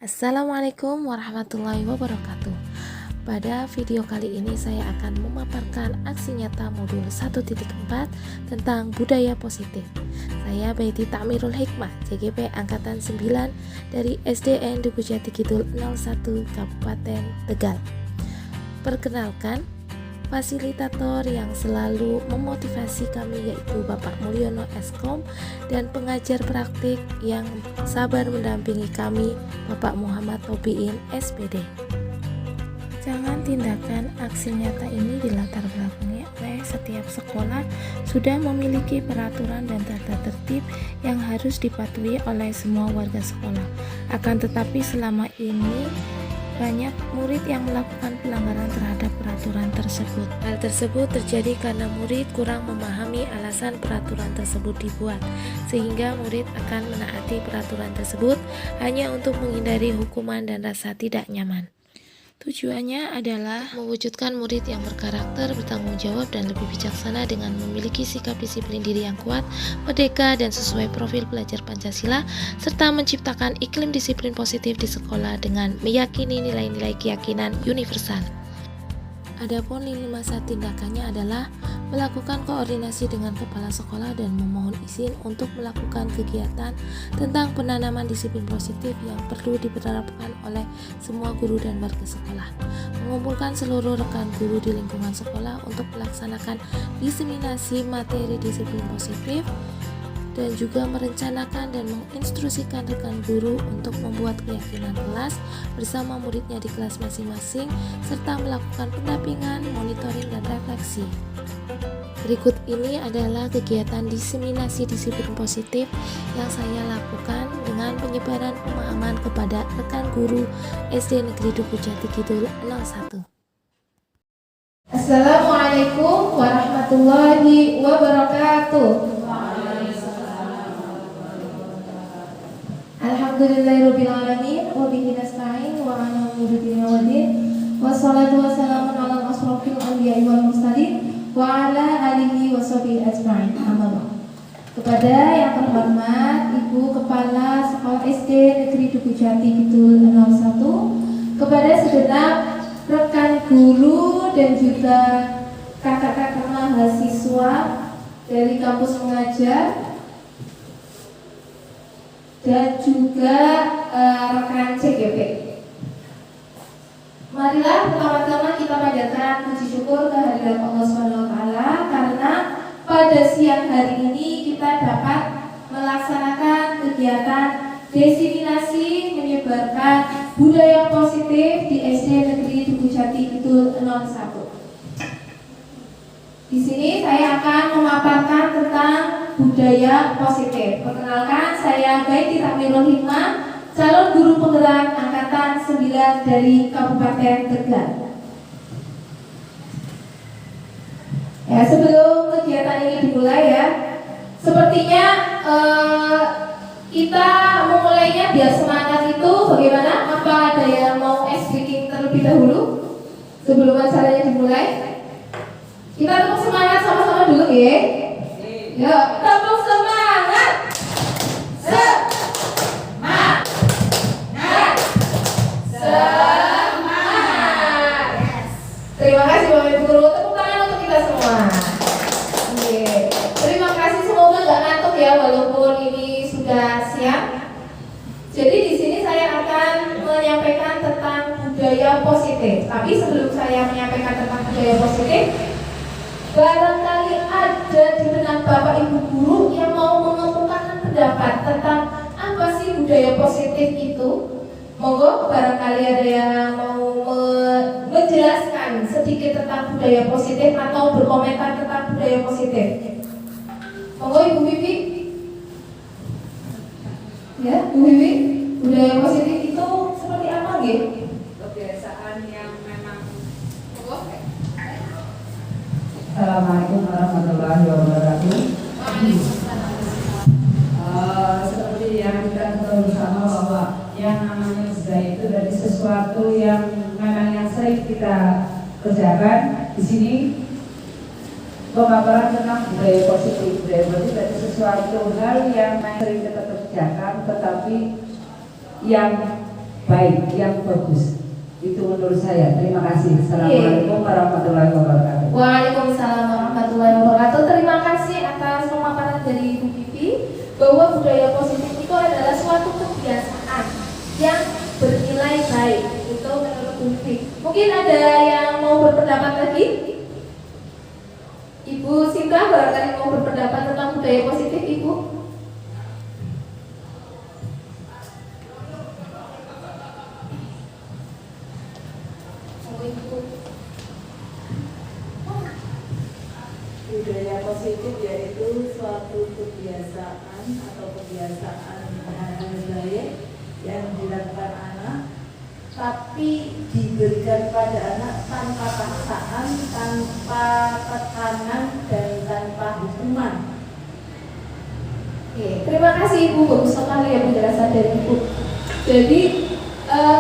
Assalamualaikum warahmatullahi wabarakatuh. Pada video kali ini saya akan memaparkan aksi nyata modul 1.4 tentang budaya positif. Saya Baiti Takmirul Hikmah, JGP Angkatan 9 dari SDN Duku Jati Kidul 01 Kabupaten Tegal. Perkenalkan, fasilitator yang selalu memotivasi kami yaitu Bapak Mulyono Eskom, dan pengajar praktik yang sabar mendampingi kami Bapak Muhammad Tobiin SPD. Jangan tindakan aksi nyata ini dilatar belakangi oleh setiap sekolah sudah memiliki peraturan dan tata tertib yang harus dipatuhi oleh semua warga sekolah. Akan tetapi selama ini banyak murid yang melakukan pelanggaran terhadap peraturan tersebut. Hal tersebut terjadi karena murid kurang memahami alasan peraturan tersebut dibuat, sehingga murid akan menaati peraturan tersebut hanya untuk menghindari hukuman dan rasa tidak nyaman. Tujuannya adalah mewujudkan murid yang berkarakter, bertanggung jawab, dan lebih bijaksana dengan memiliki sikap disiplin diri yang kuat, merdeka, dan sesuai profil pelajar Pancasila, serta menciptakan iklim disiplin positif di sekolah dengan meyakini nilai-nilai keyakinan universal. Adapun lini masa tindakannya adalah melakukan koordinasi dengan kepala sekolah dan memohon izin untuk melakukan kegiatan tentang penanaman disiplin positif yang perlu diterapkan oleh semua guru dan warga sekolah. Mengumpulkan seluruh rekan guru di lingkungan sekolah untuk melaksanakan diseminasi materi disiplin positif, dan juga merencanakan dan menginstruksikan rekan guru untuk membuat keyakinan kelas bersama muridnya di kelas masing-masing, serta melakukan pendampingan, monitoring, dan refleksi. Berikut ini adalah kegiatan diseminasi disiplin positif yang saya lakukan dengan penyebaran pemahaman kepada rekan guru SD Negeri Duku Jati Kidul 01. Assalamualaikum warahmatullahi wabarakatuh. Alhamdulillahirrabbilalamin, wabihi nasta'in, wa ala umuri waddin, wassalatu wassalamu ala asrofil anbiya'i wal mursalin, wa ala alihi wa sahbihi ajma'in. Amma ba'd. Kepada yang terhormat Ibu Kepala Sekolah SD Negeri Duku Jati Kidul 01, kepada segenap rekan guru dan juga kakak-kakak mahasiswa dari kampus mengajar, dan juga rekan CGP. Marilah pertama-tama kita panjatkan puji syukur kehadirat Allah SWT, karena pada siang hari ini kita dapat melaksanakan kegiatan diseminasi menyebarkan budaya positif di SD Negeri Duku Jati Kidul 01. Di sini saya akan memaparkan tentang budaya positif. Perkenalkan, saya Baiti Takmirul Hikmah, calon guru penggerak angkatan 9 dari Kabupaten Tegal. Ya, sebelum kegiatan ini dimulai ya, sepertinya kita memulainya biar semangat itu bagaimana? Apa ada yang mau speaking terlebih dahulu sebelum acaranya dimulai? Kita tepuk semangat sama-sama dulu ya. Ya, tepuk semangat. Semangat. Semangat. Terima kasih Bapak Ibu Guru. Tepuk tangan untuk kita semua. Oke. Terima kasih, semoga nggak ngantuk ya walaupun ini sudah siang. Jadi di sini saya akan menyampaikan tentang budaya positif. Tapi sebelum saya menyampaikan tentang budaya positif, barangkali ada di benak Bapak Ibu Guru yang mau mengemukakan pendapat tentang apa sih budaya positif itu. Monggo, barangkali ada yang mau menjelaskan sedikit tentang budaya positif atau berkomentar tentang budaya positif. Monggo Ibu Wiwi. Ya, Bu Wiwi, budaya positif itu seperti apa gitu? Kebiasaan yang memang Assalamualaikum warahmatullahi wabarakatuh. Seperti yang kita tahu bersama bahwa yang namanya budaya itu dari sesuatu yang memang yang sering kita kerjakan. Di sini pemaparan tentang budaya positif. Budaya positif dari sesuatu hal yang sering kita kerjakan, tetapi yang baik, yang bagus. Itu menurut saya. Terima kasih. Assalamualaikum warahmatullahi wabarakatuh. Waalaikumsalam warahmatullahi wabarakatuh. Terima kasih atas pemaparan dari Ibu Vivi bahwa budaya positif itu adalah suatu kebiasaan yang bernilai baik. Itu menurut Bu Vivi. Mungkin ada yang mau berpendapat lagi? Ibu Sinta barangkali mau berpendapat tentang budaya positif, Ibu? budaya positif yaitu suatu kebiasaan atau kebiasaan hal baik yang dilakukan anak, tapi diberikan pada anak tanpa paksaan, tanpa tekanan, dan tanpa hukuman. Oke, terima kasih Ibu, bagus sekali ya penjelasan dari Ibu. Jadi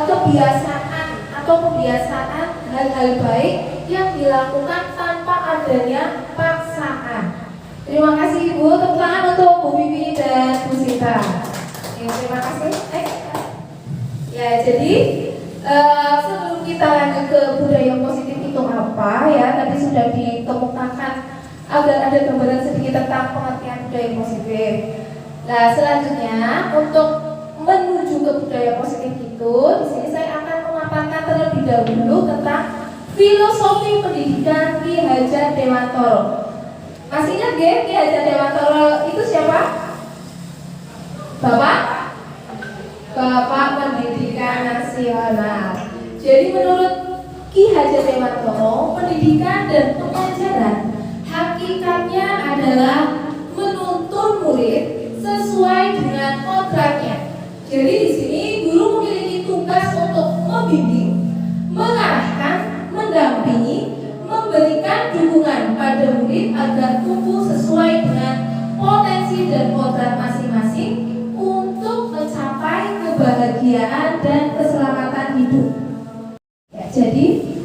kebiasaan atau kebiasaan hal-hal baik yang dilakukan tanpa adanya paksaan. Terima kasih Ibu, tepuk tangan untuk Bu Vivi dan Bu Sinta. Ya, terima kasih. Ya, jadi sebelum kita lanjut ke budaya positif itu apa ya, tadi sudah dikemukakan agar ada gambaran sedikit tentang pengertian budaya positif. Nah, selanjutnya untuk menuju ke budaya positif itu, di sini saya akan memaparkan terlebih dahulu tentang filosofi pendidikan Ki Hajar Dewantoro. Masih ingat nggih Ki Hajar Dewantoro itu siapa? Bapak Pendidikan Nasional. Jadi menurut Ki Hajar Dewantoro, pendidikan dan pengajaran hakikatnya adalah menuntun murid sesuai dengan kodratnya. Jadi di sini guru memiliki tugas untuk membimbing, mengarahkan, mendampingi, memberikan dukungan pada murid agar tumbuh sesuai dengan potensi dan kodrat masing-masing untuk mencapai kebahagiaan dan keselamatan hidup. Ya, jadi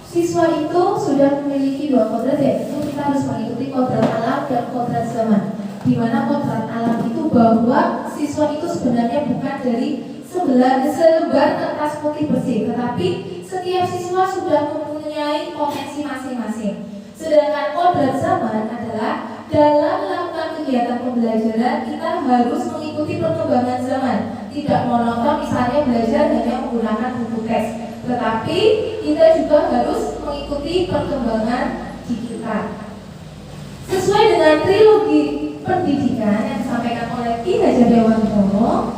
siswa itu sudah memiliki dua kodrat, yaitu kita harus mengikuti kodrat alam dan kodrat zaman. Di mana kodrat alam itu bahwa siswa itu sebenarnya bukan dari selebar kertas putih bersih, tetapi setiap siswa sudah mempunyai potensi masing-masing. Sedangkan kodrat zaman adalah dalam melakukan kegiatan pembelajaran kita harus mengikuti perkembangan zaman, tidak monoton misalnya belajar hanya menggunakan buku teks, tetapi kita juga harus mengikuti perkembangan digital. Sesuai dengan trilogi pendidikan yang disampaikan oleh Ki Hajar Dewantoro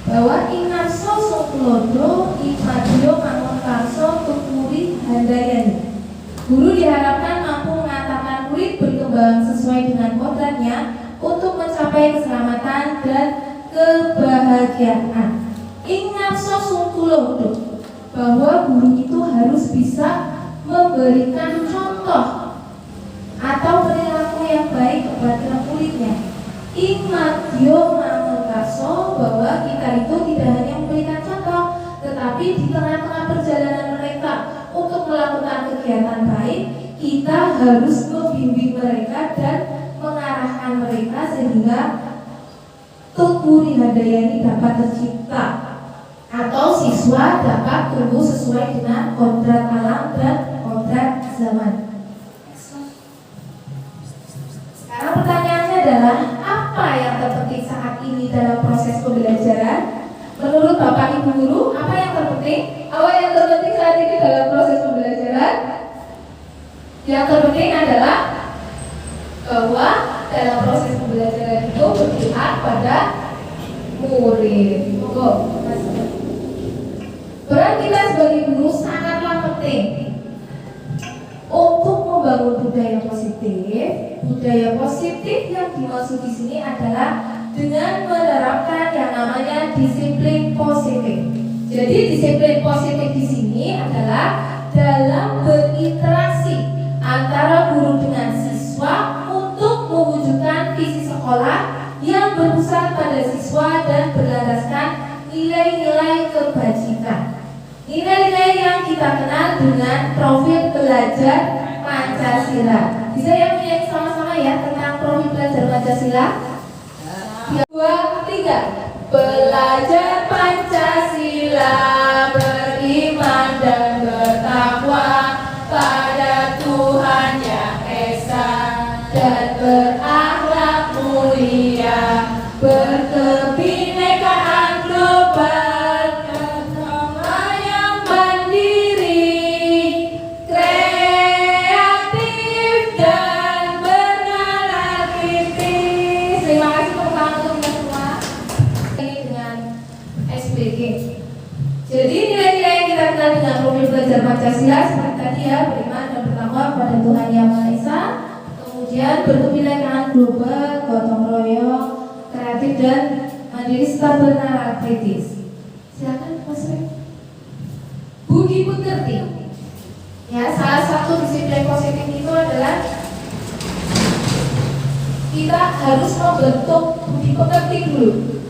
bahwa inarso soklodo ipadio mangunkarso tukuri handayani. Guru diharapkan mampu mengantarkan murid berkembang sesuai dengan kodratnya untuk mencapai keselamatan dan kebahagiaan. Inarso soklodo, bahwa guru itu harus bisa memberikan contoh atau perilaku yang baik kepada muridnya. Imadyo mangunkarso, bahwa kita itu tidak hanya memberikan contoh, tetapi di tengah-tengah perjalanan mereka untuk melakukan kegiatan baik, kita harus membimbing mereka dan mengarahkan mereka sehingga Tukuri Handayani dapat tercipta atau siswa dapat tumbuh sesuai dengan kodrat alam dan kodrat zaman. Sekarang pertanyaannya adalah apa yang terpenting saat ini dalam proses pembelajaran? Menurut Bapak Ibu Guru, apa yang terpenting? Apa yang terpenting saat ini dalam proses pembelajaran? Yang terpenting adalah bahwa dalam proses pembelajaran itu berpihak pada murid. Peran kita sebagai guru sangatlah penting untuk membangun budaya positif. Budaya positif yang dimaksud di sini adalah dengan menerapkan yang namanya disiplin positif. Jadi disiplin positif di sini adalah dalam berinteraksi antara guru dengan siswa untuk mewujudkan visi sekolah yang berpusat pada siswa dan berlandaskan nilai-nilai kebajikan. Nilai-nilai yang kita kenal dengan profil belajar Pancasila. Bisa ya punya sama-sama ya tentang profil belajar Pancasila? 2, 3. Belajar Pancasila, beriman dan bertakwa pada Tuhan Yang Esa, dan berakhlak mulia, berkebinekaan global, yang mandiri, kreatif dan bernalar kritis. Terima kasih tepuk tangan untuk kita semua. Ini dengan SBG. Jadi nilai-nilai yang kita kenal dengan profil belajar Pancasila seperti tadi ya, beriman dan bertakwa pada Tuhan Yang Maha Esa, kemudian berkebinekaan global, gotong royong, kreatif dan mandiri serta bernalar kritis. Silakan Mas Rek. Budi pekerti. Ya, salah satu disiplin positif itu adalah kita harus membentuk budi pekerti dulu.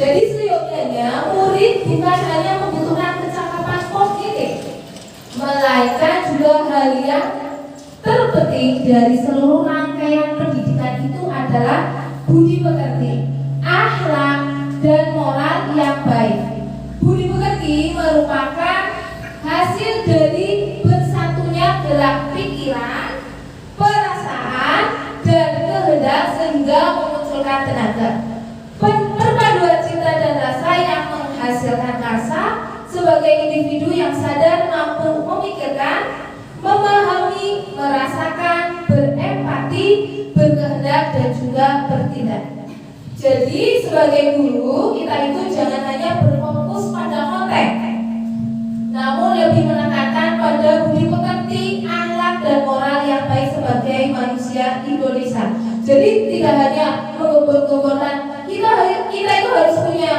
Jadi seyogyanya murid bukan hanya membutuhkan kecakapan kognitif, melainkan juga hal yang terpenting dari seluruh rangkaian pendidikan itu adalah budi pekerti, akhlak dan moral yang baik. Budi pekerti merupakan hasil dari bersatunya gerak pikiran, perasaan, dan kehendak sehingga memunculkan tenaga. Perpaduan cinta dan rasa yang menghasilkan rasa sebagai individu yang sadar, mampu memikirkan, memahami, merasakan, berempati, berkehendak, dan juga bertindak. Jadi sebagai guru kita itu jangan hanya berfokus pada konten, namun lebih menekankan pada budi pekerti, akhlak dan moral yang baik sebagai manusia Indonesia. Jadi tidak hanya menggembor-gemborkan kita itu harus punya.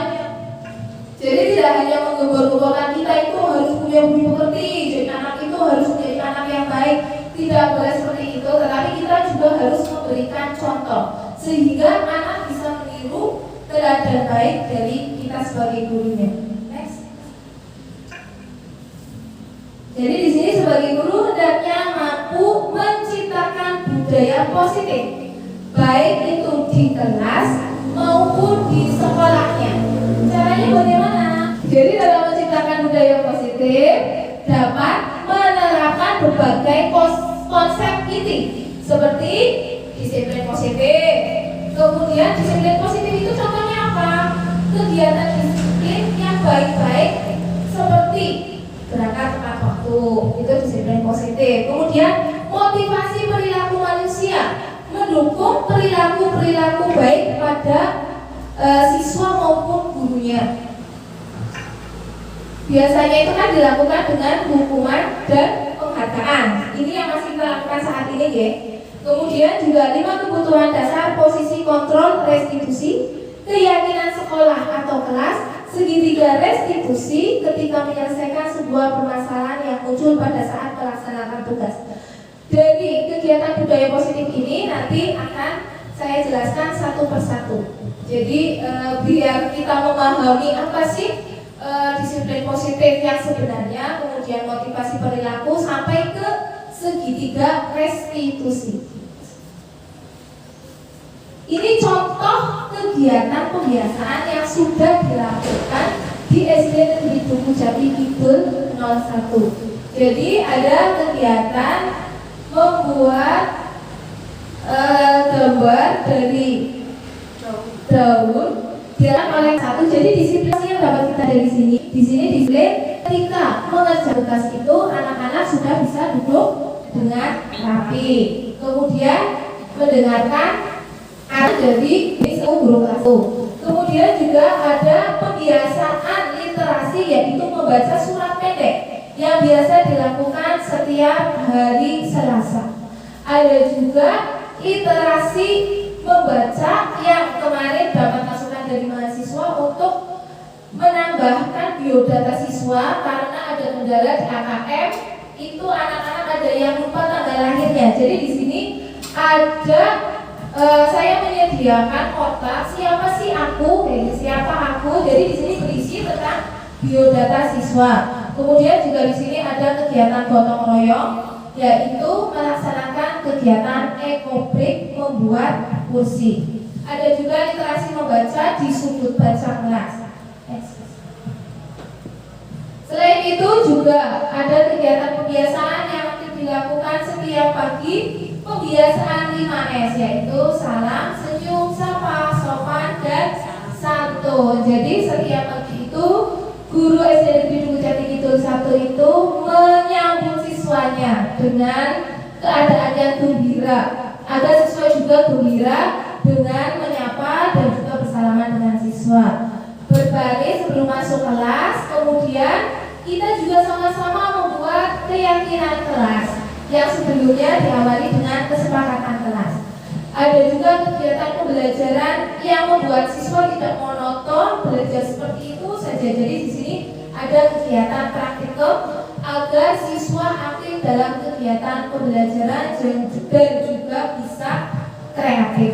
Jadi tidak hanya menggembor-gemborkan kita itu harus punya budi pekerti, jadi anak itu harus menjadi anak yang baik. Tidak boleh seperti itu, tetapi kita juga harus memberikan contoh sehingga anak bisa meniru teladan baik dari kita sebagai gurunya. Next. Jadi di sini sebagai guru hendaknya mampu menciptakan budaya positif, baik itu di kelas maupun di sekolahnya. Caranya bagaimana? Jadi dalam menciptakan budaya positif dapat menerapkan berbagai konsep inti seperti disiplin positif. Kemudian disiplin positif itu contohnya apa? Kegiatan disiplin yang baik-baik seperti berangkat tepat waktu, itu disiplin positif. Kemudian motivasi perilaku manusia, mendukung perilaku baik pada siswa maupun gurunya. Biasanya itu kan dilakukan dengan hukuman dan penghargaan. Ini yang masih kita lakukan saat ini ya. Kemudian juga 5 kebutuhan dasar, posisi kontrol restitusi, keyakinan sekolah atau kelas, segitiga restitusi ketika menyelesaikan sebuah permasalahan yang muncul pada saat melaksanakan tugas. Dari kegiatan budaya positif ini nanti akan saya jelaskan satu persatu. Jadi biar kita memahami apa sih disiplin positif yang sebenarnya, kemudian motivasi perilaku sampai ke segitiga restitusi. Ini contoh kegiatan pembiasaan yang sudah dilakukan di SD Negeri Tugu Jati Kidul 01. Jadi ada kegiatan membuat gambar dari daun dilakukan oleh satu. Jadi disiplin yang dapat kita dari sini. Di sini disiplin ketika mengerjakan tugas itu anak-anak sudah bisa duduk dengan rapi. Kemudian mendengarkan arti dari guru kelas. Kemudian juga ada pembiasaan literasi, yaitu membaca surat pendek yang biasa dilakukan setiap hari Selasa. Ada juga literasi membaca yang kemarin dapat masukan dari mahasiswa untuk menambahkan biodata siswa karena ada kendala di AKM. Itu anak-anak ada yang lupa tanggal lahirnya. Jadi di sini ada saya menyediakan kotak siapa sih aku, siapa aku. Jadi di sini berisi tentang biodata siswa. Kemudian juga di sini ada kegiatan gotong royong, yaitu melaksanakan kegiatan ekobrik membuat kursi. Ada juga literasi membaca baca di sudut baca kelas. Selain itu juga ada kegiatan pembiasaan yang dilakukan setiap pagi, pembiasaan 5S, yaitu salam, senyum, sapa, sopan, dan santun. Jadi setiap pagi itu guru SD Negeri Duku Jati Kidul 1 itu menyambut siswanya dengan keadaan yang gembira, agar siswa juga gembira dengan menyapa dan juga bersalaman dengan siswa. Berbaris sebelum masuk kelas, kemudian kita juga sama-sama membuat keyakinan kelas yang sebelumnya diawali dengan kesepakatan kelas. Ada juga kegiatan pembelajaran yang membuat siswa tidak monoton belajar seperti itu saja. Jadi di sini ada kegiatan praktikum agar siswa aktif dalam kegiatan pembelajaran dan juga bisa kreatif.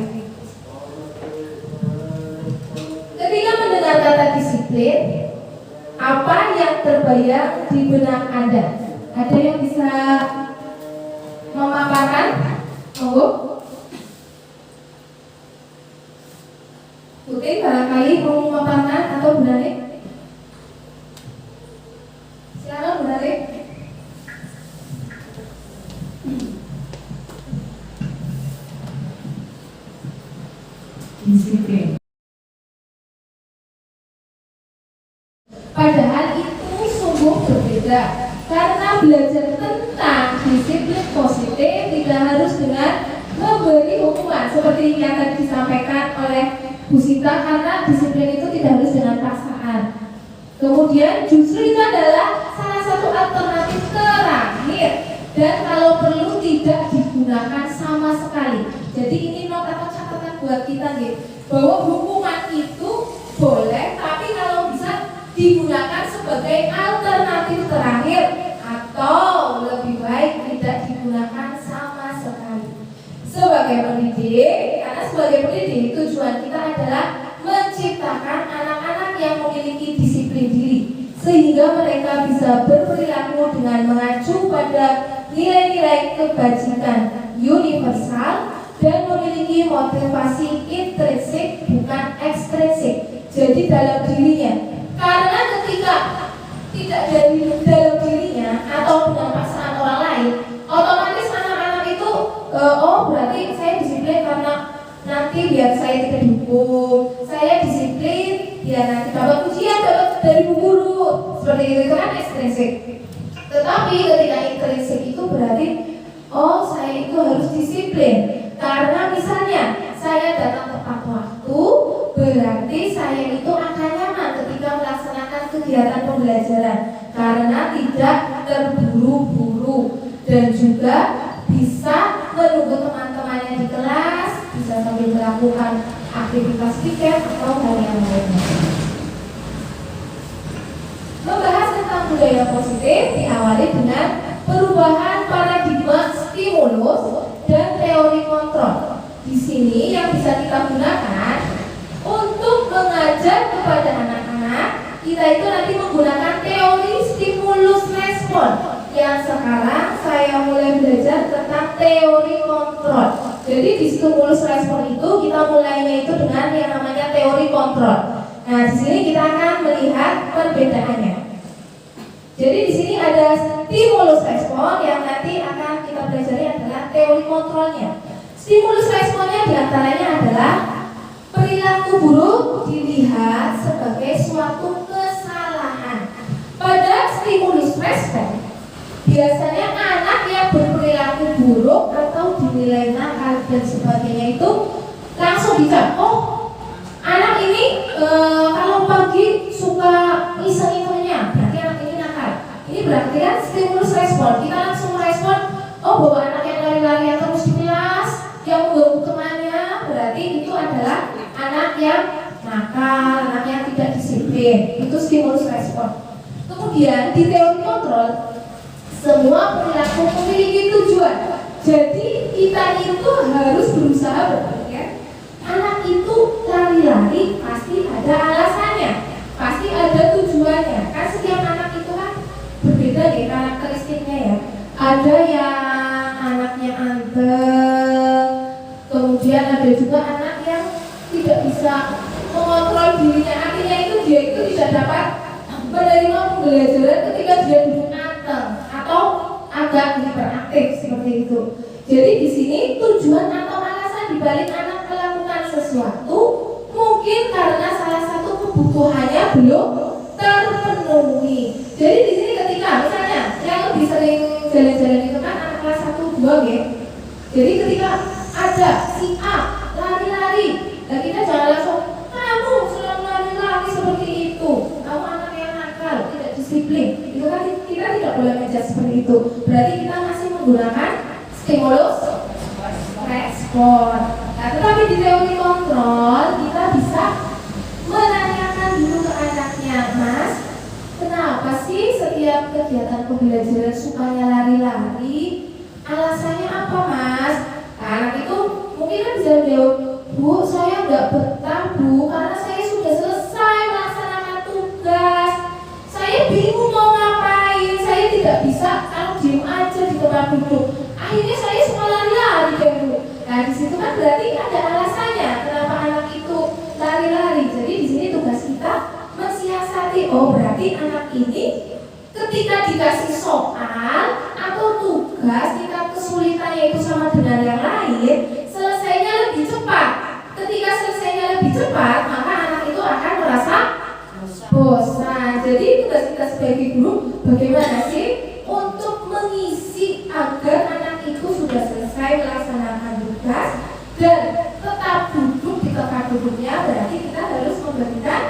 Ketika mendengar kata disiplin, apa yang terbayang di benak Anda? Ada yang bisa memaparkan? Monggo. Oke, barangkali mau memaparkan atau Bu Nani? Silakan Bu Nani. Disiplin. Padahal itu sungguh berbeda, karena belajar tentang disiplin positif tidak harus dengan memberi hukuman seperti yang tadi disampaikan oleh Bu Sinta, karena disiplin itu tidak harus dengan paksaan. Kemudian justru itu adalah salah satu alternatif terakhir, dan kalau perlu tidak digunakan sama sekali. Jadi ini not atau catatan buat kita nih, bahwa hukuman itu boleh, tapi kalau bisa digunakan sebagai alternatif terakhir, atau lebih baik tidak digunakan sama sekali. Sebagai pendidik, karena sebagai pendidik tujuan kita adalah menciptakan anak-anak yang memiliki disiplin diri, sehingga mereka bisa berperilaku dengan mengacu pada nilai-nilai kebajikan universal dan memiliki motivasi intrinsik bukan ekstrinsik. Jadi dalam dirinya. Karena ketika tidak dari dalam dirinya atau dengan paksaan orang lain, otomatis anak-anak itu oh berarti saya disiplin karena nanti biar saya tidak dihukum, saya disiplin biar nanti dapat ujian dapat dari bu guru, seperti itu kan ekstrinsik. Tetapi ketika intrinsik itu berarti oh saya itu harus disiplin karena misalnya saya datang tepat waktu, berarti saya itu akan nyaman ketika melaksanakan kegiatan pembelajaran karena tidak terburu-buru dan juga bisa menunggu teman-temannya di kelas, bisa sambil melakukan aktivitas piket atau hal yang lainnya. Membahas tentang budaya positif diawali dengan perubahan paradigma stimulus dan teori kontrol. Di sini yang bisa kita gunakan untuk mengajar kepada anak-anak, kita itu nanti menggunakan teori stimulus respon. Yang sekarang saya mulai belajar tentang teori kontrol. Jadi di stimulus respon itu kita mulainya itu dengan yang namanya teori kontrol. Nah, di sini kita akan melihat perbedaannya. Jadi di sini ada stimulus respon yang nanti akan kita pelajari adalah teori kontrolnya. Stimulus responnya diantaranya adalah perilaku buruk dilihat sebagai suatu kesalahan. Pada stimulus respon, biasanya anak yang berperilaku buruk atau dinilai nakal dan sebagainya itu langsung dicap, oh anak ini kalau pagi suka iseng-isengnya, berarti anak ini nakal. Ini berarti kan stimulus respon, kita langsung merespon, oh bahwa anak yang lari-larian terus di kelas, yang mengganggu temannya, berarti itu adalah anak yang nakal, anak yang tidak disiplin. Itu stimulus respon. Kemudian di teori kontrol, semua perilaku memiliki tujuan. Jadi kita itu harus berusaha berpikir, anak itu lari-lari pasti ada alasannya, pasti ada tujuannya. Kan setiap anak itu kan berbeda ya karakteristiknya ya. Ada yang anaknya anteng, kemudian ada juga anak yang tidak bisa dirinya. Artinya itu dia itu tidak dapat menerima pembelajaran ketika dia duduk anteng atau agak hiperaktif seperti itu. Jadi di sini tujuan atau alasan dibalik anak melakukan sesuatu mungkin karena salah satu kebutuhannya belum terpenuhi. Jadi di sini ketika misalnya yang lebih sering jalan-jalan itu kan anak kelas 1 2 ya. Jadi ketika ada si A lari-lari, dan kita jangan langsung kamu selalu lari-lari seperti itu, kamu anak yang nakal, tidak disiplin. Itu kan kita tidak boleh menjudge seperti itu. Berarti kita masih menggunakan stimulus respon. Nah, tetapi di teori kontrol kita bisa menanyakan dulu ke anaknya, Mas, kenapa sih setiap kegiatan pembelajaran sukanya lari-lari? Alasannya apa, Mas? Nah, anak itu mungkin kan bisa jawab, Bu, saya nggak betah, Bu, karena saya sudah selesai melaksanakan tugas. Saya bingung mau ngapain, saya tidak bisa kalau diem aja di tempat duduk. Akhirnya saya suka lari-lari deh, Bu. Nah, di situ kan berarti ada alasannya kenapa anak itu lari-lari. Jadi di sini tugas kita mensiasati. Oh, berarti anak ini ketika dikasih soal atau tugas, tingkat kesulitannya itu sama dengan yang lain, selesainya lebih cepat. Ketika selesainya lebih cepat, maka anak itu akan merasa bosan. Jadi tugas kita sebagai guru bagaimana sih untuk mengisi agar anak itu sudah selesai melaksanakan tugas dan tetap duduk di tempat duduknya. Berarti kita harus memberikan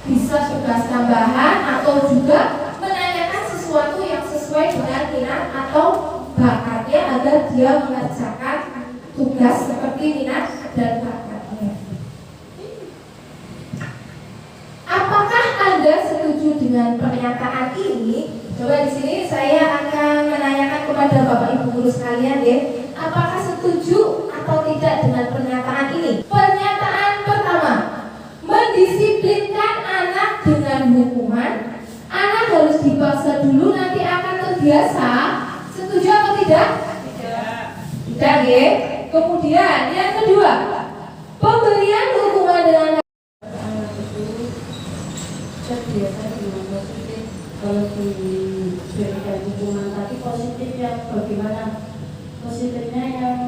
bisa tugas tambahan atau juga menanyakan sesuatu yang sesuai dengan minat atau bakatnya agar dia mengerjakan tugas seperti minat dan bakatnya. Apakah Anda setuju dengan pernyataan ini? Coba di sini saya akan menanyakan kepada Bapak Ibu guru sekalian ya, apakah setuju atau tidak dengan pernyataan ini? Pernyataan pertama, mendisiplinkan anak dengan hukuman. Anak harus dipaksa dulu, nanti akan terbiasa. Setuju atau tidak? Tidak ya. Kemudian yang kedua, pemberian hukuman dengan terbiasa dengan positif. Kalau diberikan hukuman tadi positif yang bagaimana? Positifnya yang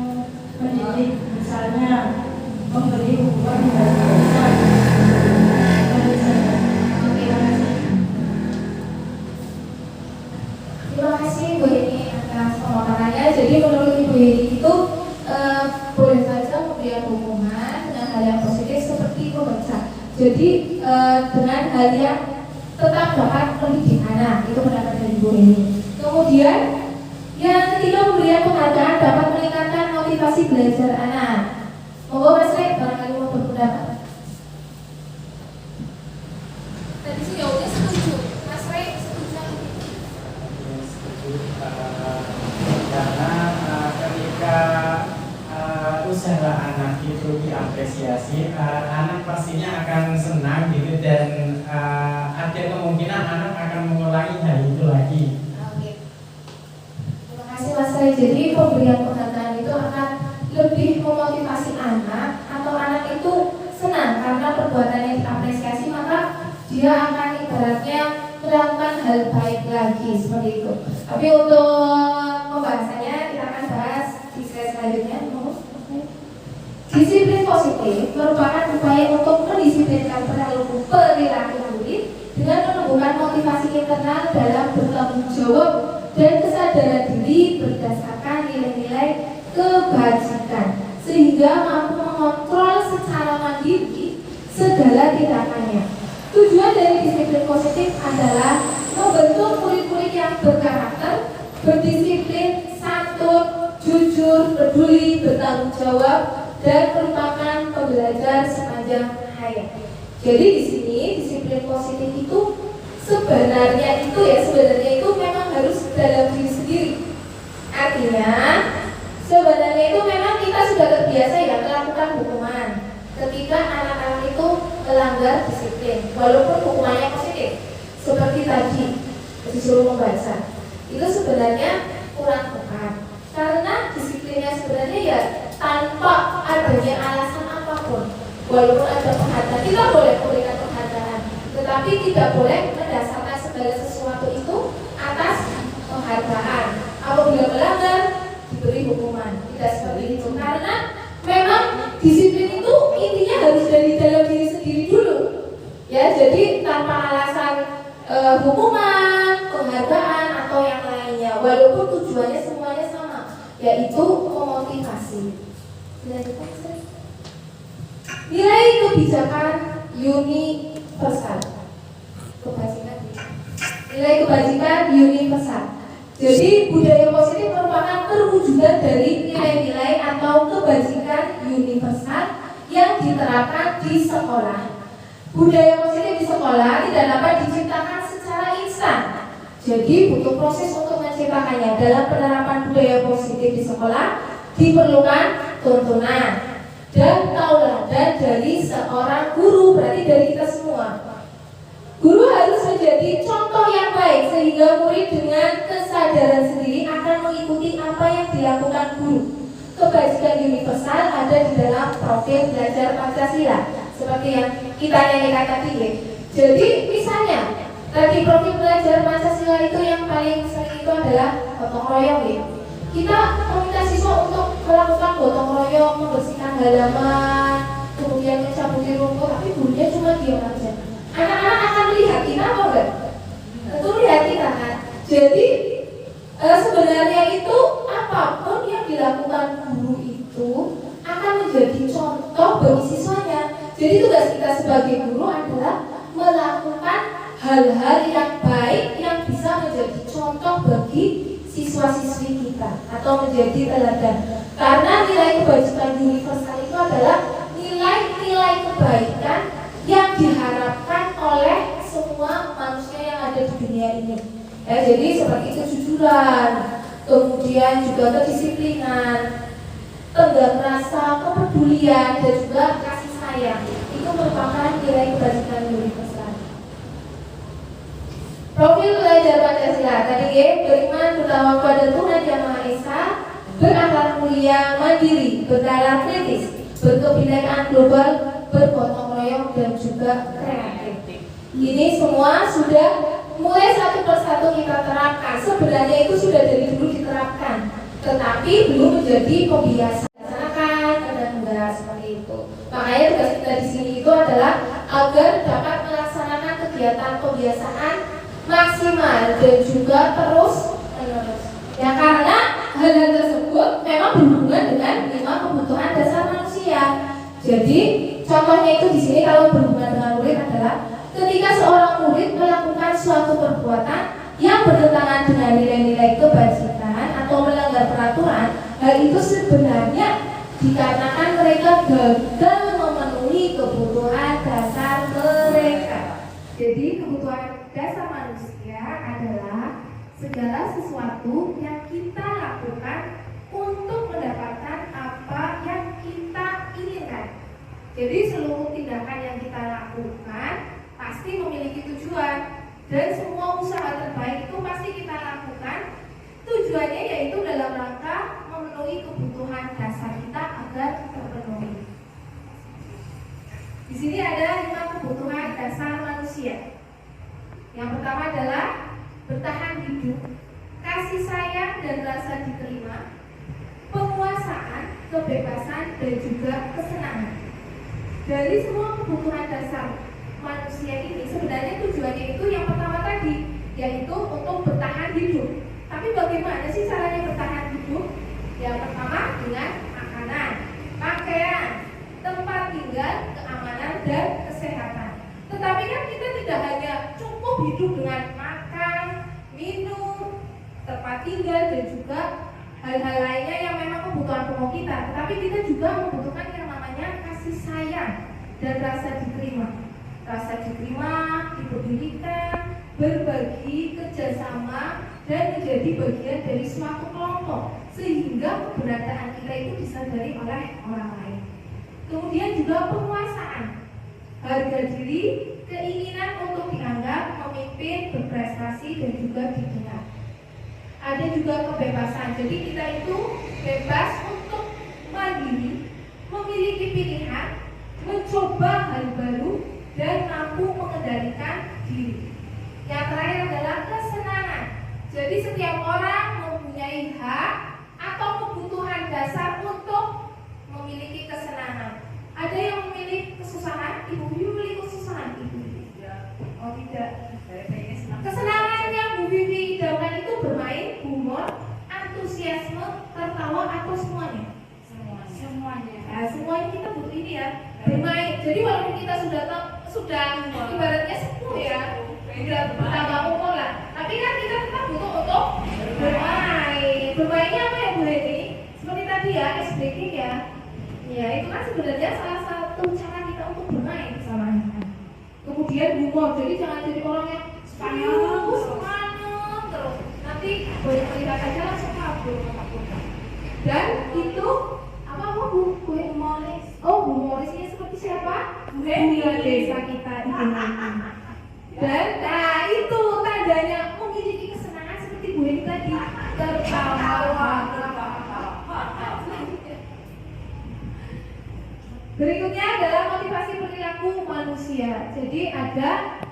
mendidik, misalnya memberi hukuman dengan biasa. Terima kasih Bu Yeni atas pemaparannya. Jadi menurut Ibu Yeni itu boleh saja memberikan hukuman dengan hal yang positif seperti memecat. Jadi dengan hal yang tetap dapat mendidik anak, itu pendapat dari Ibu Yeni. Kemudian yang ketiga, pemberian penghargaan dapat meningkatkan motivasi belajar anak. Monggo Mas Rek, barangkali mau berpendapat. Tadi sih jawabnya setuju. Mas Rek setuju atau tidak? Setuju, karena ketika usaha anak itu diapresiasi, anak pastinya akan senang gitu, dan ada kemungkinan anak akan mengulangi hal itu lagi. Oke. Terima kasih Mas Ray. Jadi pemberian penghargaan itu akan lebih memotivasi anak, atau anak itu senang karena perbuatannya diapresiasi, maka dia akan ibaratnya melakukan hal baik lagi seperti itu. Tapi untuk pembahasannya kita akan bahas di slide selanjutnya. Disiplin positif merupakan upaya untuk mendisiplinkan perilaku murid dengan menumbuhkan motivasi internal dalam bertanggung jawab dan kesadaran diri berdasarkan nilai-nilai kebajikan, sehingga mampu mengontrol secara mandiri segala tindakannya. Tujuan dari disiplin positif adalah membentuk murid-murid yang berkarakter, berdisiplin, santun, jujur, peduli, bertanggung jawab, dan merupakan pembelajar sepanjang hayat. Jadi di sini disiplin positif itu sebenarnya itu memang harus dalam diri sendiri. Artinya sebenarnya itu memang kita sudah terbiasa ya melakukan hukuman ketika anak-anak itu melanggar disiplin, walaupun hukumannya positif. Seperti tadi disuruh membaca, itu sebenarnya kurang tepat karena disiplinnya sebenarnya ya tanpa adanya alasan apapun. Walaupun ada penghargaan, kita boleh memberikan penghargaan Tetapi tidak boleh mendasarkan segala sesuatu itu atas penghargaan. Apabila melanggar diberi hukuman, tidak seperti itu. Karena memang disiplin itu intinya harus dari dalam diri sendiri dulu. Ya, jadi tanpa alasan hukuman, penghargaan atau yang lainnya, walaupun tujuannya semuanya sama, yaitu memotivasi. Nilai kebijakan universal. Nilai kebajikan universal. Jadi budaya positif merupakan perwujudan dari nilai-nilai atau kebajikan universal yang diterapkan di sekolah. Budaya positif di sekolah tidak dapat diciptakan secara instan. Jadi butuh proses untuk menciptakannya. Dalam penerapan budaya positif di sekolah diperlukan tuntunan dan tauladan dari seorang guru, berarti dari kita semua. Guru harus menjadi contoh yang baik sehingga murid dengan kesadaran sendiri akan mengikuti apa yang dilakukan guru. Kebajikan universal ada di dalam profil belajar Pancasila, seperti yang kita nyanyikan tadi ya. Jadi misalnya tadi profil belajar Pancasila itu yang paling sering itu adalah gotong royong ya. Kita meminta siswa untuk melakukan gotong royong, membersihkan halaman, kemudian mencabuti rumput, tapi gurunya cuma diam aja. Anak-anak akan melihat kita apa enggak? Tentu lihat kita kan. Jadi sebenarnya itu apapun yang dilakukan guru itu akan menjadi contoh bagi siswanya. Jadi tugas kita sebagai guru adalah melakukan hal-hal yang baik yang bisa menjadi contoh bagi siswa-siswi kita atau menjadi teladan. Karena nilai kebajikan universal itu adalah nilai-nilai kebaikan yang diharapkan oleh semua manusia yang ada di dunia ini. Ya, jadi seperti kejujuran, kemudian juga kedisiplinan, tenggang rasa, kepedulian, dan juga kasih sayang. Itu merupakan nilai kebajikan universal. Profil belajar Pancasila tadi ya, beriman bertawakal pada Tuhan Yang Maha Esa, berakhlak mulia, mandiri, bernalar kritis, berkebinekaan global, bergotong royong dan juga kreatif. Ini semua sudah mulai satu persatu kita terapkan. Sebenarnya itu sudah dari dulu diterapkan, tetapi belum menjadi kebiasaan. Kadang enggak seperti itu. Makanya tugas kita di sini itu adalah agar dapat melaksanakan kegiatan kebiasaan maksimal dan juga terus menerus. Ya, karena hal-hal tersebut memang berhubungan dengan 5 kebutuhan dasar manusia. Jadi contohnya itu di sini kalau berhubungan dengan murid adalah ketika seorang murid melakukan suatu perbuatan yang bertentangan dengan nilai-nilai kebajikan atau melanggar peraturan, hal itu sebenarnya dikarenakan mereka gagal memenuhi kebutuhan dasar mereka. Jadi kebutuhan dasar manusia adalah segala sesuatu yang kita lakukan untuk mendapatkan apa yang kita inginkan. Jadi seluruh tindakan yang kita lakukan pasti memiliki tujuan, dan semua usaha terbaik itu pasti kita lakukan tujuannya yaitu dalam rangka memenuhi kebutuhan dasar kita agar terpenuhi. Di sini ada 5 kebutuhan dasar manusia. Yang pertama adalah bertahan hidup, kasih sayang dan rasa diterima, penguasaan, kebebasan dan juga kesenangan. Dari semua kebutuhan dasar manusia ini sebenarnya tujuannya itu yang pertama tadi, yaitu untuk bertahan hidup. Tapi bagaimana sih caranya bertahan hidup? Yang pertama dengan makanan, pakaian, tempat tinggal, keamanan dan kesehatan. Tetapi kan kita tidak hanya cukup hidup dengan makan, minum, tempat tinggal dan juga hal-hal lainnya yang memang kebutuhan pokok kita, tetapi kita juga membutuhkan yang namanya kasih sayang dan rasa diterima. Rasa diterima, dipedulikan, berbagi, kerjasama, dan menjadi bagian dari suatu kelompok sehingga keberadaan kita itu disadari oleh orang lain. Kemudian juga penguasaan, harga diri, keinginan untuk dianggap, memimpin, berprestasi, dan juga didengar. Ada juga kebebasan, jadi kita itu bebas untuk mandiri, memiliki pilihan, mencoba hal baru, dan mampu mengenal mengendalikan diri. Yang terakhir adalah kesenangan. Jadi setiap orang mempunyai hak atau kebutuhan dasar untuk memiliki kesenangan. Ada yang memilih kesusahan, ibu memilih kesusahan, ibu. Oh tidak. Kesenangan yang Bu Vivi idamkan itu bermain, humor, antusiasme, tertawa atau semuanya? Semuanya. Nah, semuanya kita butuh ini ya, bermain. Jadi walaupun kita sudah ibaratnya sepuh ya, tidak bertambah umur lah, tapi kan kita tetap butuh untuk bermain. Bermainnya apa ya Bu Heni? Seperti tadi ya, ice breaking ya. Ya itu kan sebenarnya salah satu cara kita untuk bermain bersama anak-anak. Kemudian humor, jadi jangan jadi orang yang serius, semangat terus. Nanti boleh melihat aja langsung kabur. Dan itu apa Bu Humoris? Oh humoris ini seperti siapa? Bu Heni desa kita di sini. Dan nah itu tandanya memiliki kesenangan seperti Bu Heni tadi, tertawa. Berikutnya adalah motivasi perilaku manusia. Jadi ada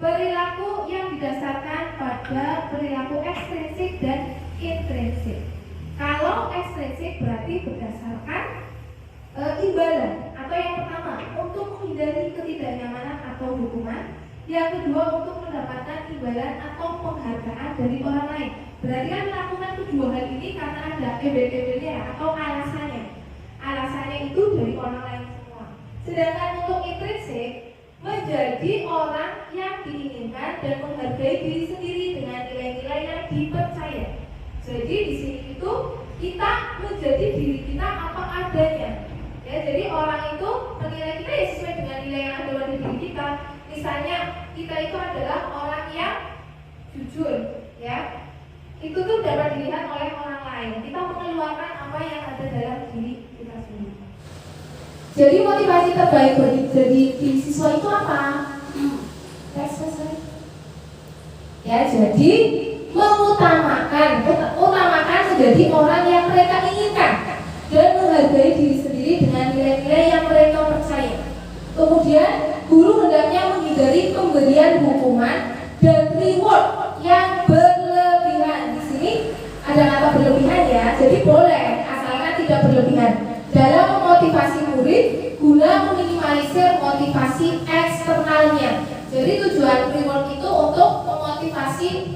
perilaku yang didasarkan pada perilaku ekstrinsik dan intrinsik. Kalau ekstrinsik berarti berdasarkan imbalan atau yang pertama untuk menghindari ketidaknyamanan atau hukuman, yang kedua untuk mendapatkan imbalan atau penghargaan dari orang lain. Berarti kan melakukan kedua hal ini karena ada embel-embelnya atau alasannya. Alasannya itu dari orang lain semua. Sedangkan untuk intrinsik menjadi orang yang diinginkan dan menghargai diri sendiri dengan nilai-nilai yang dipercaya. Jadi di sini itu kita menjadi diri kita apa adanya. Ya, jadi orang itu menilai kita ya sesuai dengan nilai yang ada pada diri kita. Misalnya kita itu adalah orang yang jujur, ya. Itu tuh dapat dilihat oleh orang lain. Kita mengeluarkan apa yang ada dalam diri kita sendiri. Jadi motivasi terbaik bagi jadi siswa itu apa? Ya, jadi utamakan menjadi orang yang mereka inginkan dan menghargai diri sendiri dengan nilai-nilai yang mereka percaya. Kemudian guru hendaknya menghindari pemberian hukuman dan reward yang berlebihan. Di sini ada kata berlebihan ya, jadi boleh asalkan tidak berlebihan dalam memotivasi murid guna meminimalisir motivasi eksternalnya. Jadi tujuan reward itu untuk motivasi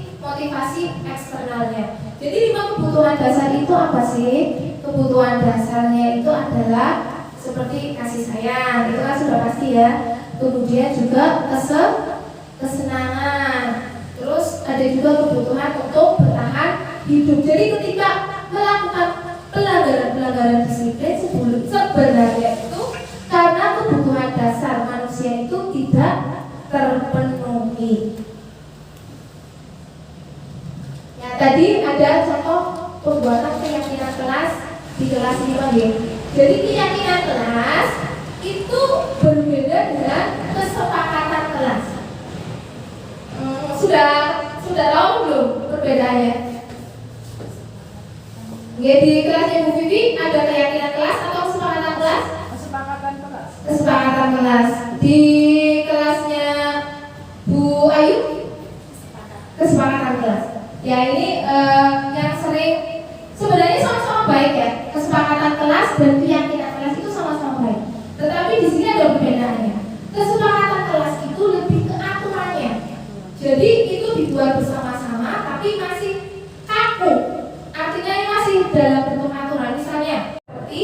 eksternalnya. Jadi 5 kebutuhan dasar itu apa sih? Kebutuhan dasarnya itu adalah seperti kasih sayang, itu kan sudah pasti ya. Kemudian juga kesenangan. Terus ada juga kebutuhan untuk bertahan hidup. Jadi ketika melakukan pelanggaran disiplin sebenarnya itu karena kebutuhan dasar manusia itu tidak terpenuhi. Ya, tadi ada contoh pembuatan keyakinan kelas di kelas 5 ya. Jadi keyakinan kelas itu berbeda dengan kesepakatan kelas. Sudah tahu belum perbedaannya? Ya, di kelasnya Bu Vivi ada keyakinan kelas atau kesepakatan kelas? Kesepakatan kelas. Kesepakatan kelas. Di kelasnya Bu Ayu kesepakatan kelas. Ya ini yang sering sebenarnya sama-sama baik ya. Kesepakatan kelas dan keyakinan kelas itu sama-sama baik. Tetapi di sini ada perbedaannya. Kesepakatan kelas itu lebih ke aturannya. Jadi itu dibuat bersama-sama tapi masih kaku. Artinya ini masih dalam bentuk aturan. Misalnya seperti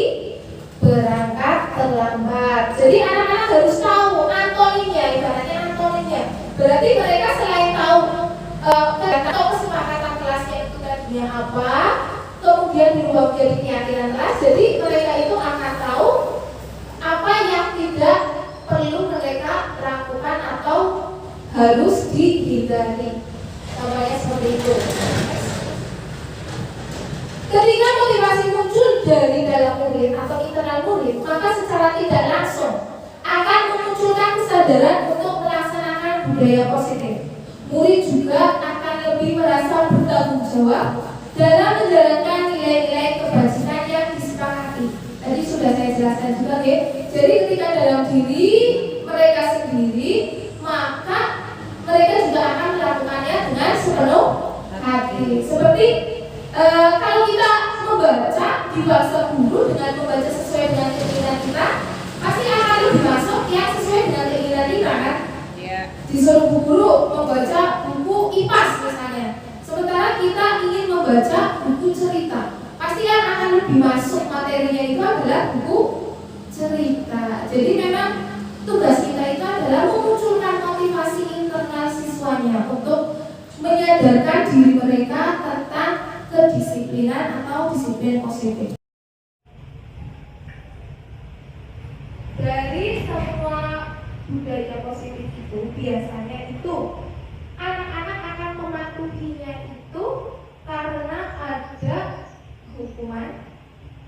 berangkat terlambat. Jadi anak-anak harus tahu antoninnya, ibaratnya antoninnya. Berarti mereka selain tahu atau kesepakatan kelasnya itu tadinya apa, kemudian dirubah menjadi keyakinan kelas. Jadi mereka itu akan tahu apa yang tidak perlu mereka lakukan atau harus dihindari. Namanya seperti itu. Ketika motivasi muncul dari dalam murid atau internal murid, maka secara tidak langsung akan memunculkan kesadaran untuk melaksanakan budaya positif. Murid juga akan lebih merasa bertanggung jawab dalam menjalankan nilai-nilai kebajikan yang disepakati. Tadi sudah saya jelaskan juga ya. Jadi ketika dalam diri mereka sendiri maka mereka juga akan melakukannya dengan sepenuh hati. Seperti kalau kita membaca di bahasa guru dengan membaca sesuai dengan keinginan kita, pasti akan lebih masuk yang sesuai dengan keinginan kita kan? Disuruh bu guru membaca buku IPAS misalnya, sementara kita ingin membaca buku cerita, pasti akan lebih masuk materinya itu adalah buku cerita. Jadi memang tugas kita itu adalah memunculkan motivasi internal siswanya untuk menyadarkan diri mereka tentang kedisiplinan atau disiplin positif. Dari semua budaya positif itu biasanya itu anak-anak akan mematuhinya itu karena ada hukuman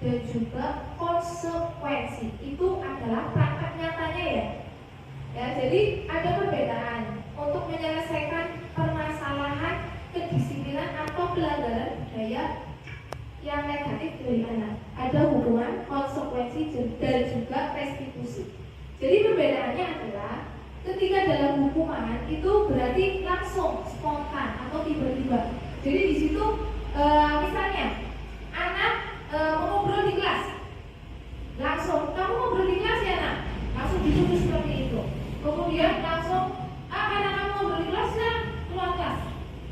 dan juga konsekuensi. Itu adalah praktek nyatanya ya, jadi ada perbedaan untuk menyelesaikan permasalahan kedisiplinan atau pelanggaran budaya yang negatif dari anak. Ada hukuman, konsekuensi, dan juga restitusi. Jadi perbedaannya adalah ketika dalam hukuman itu berarti langsung, spontan atau tiba-tiba. Jadi di situ misalnya anak mengobrol di kelas, langsung kamu ngobrol di kelas ya nak, langsung ditulis seperti itu. Kemudian langsung karena kamu ngobrol di kelas ya keluar kelas.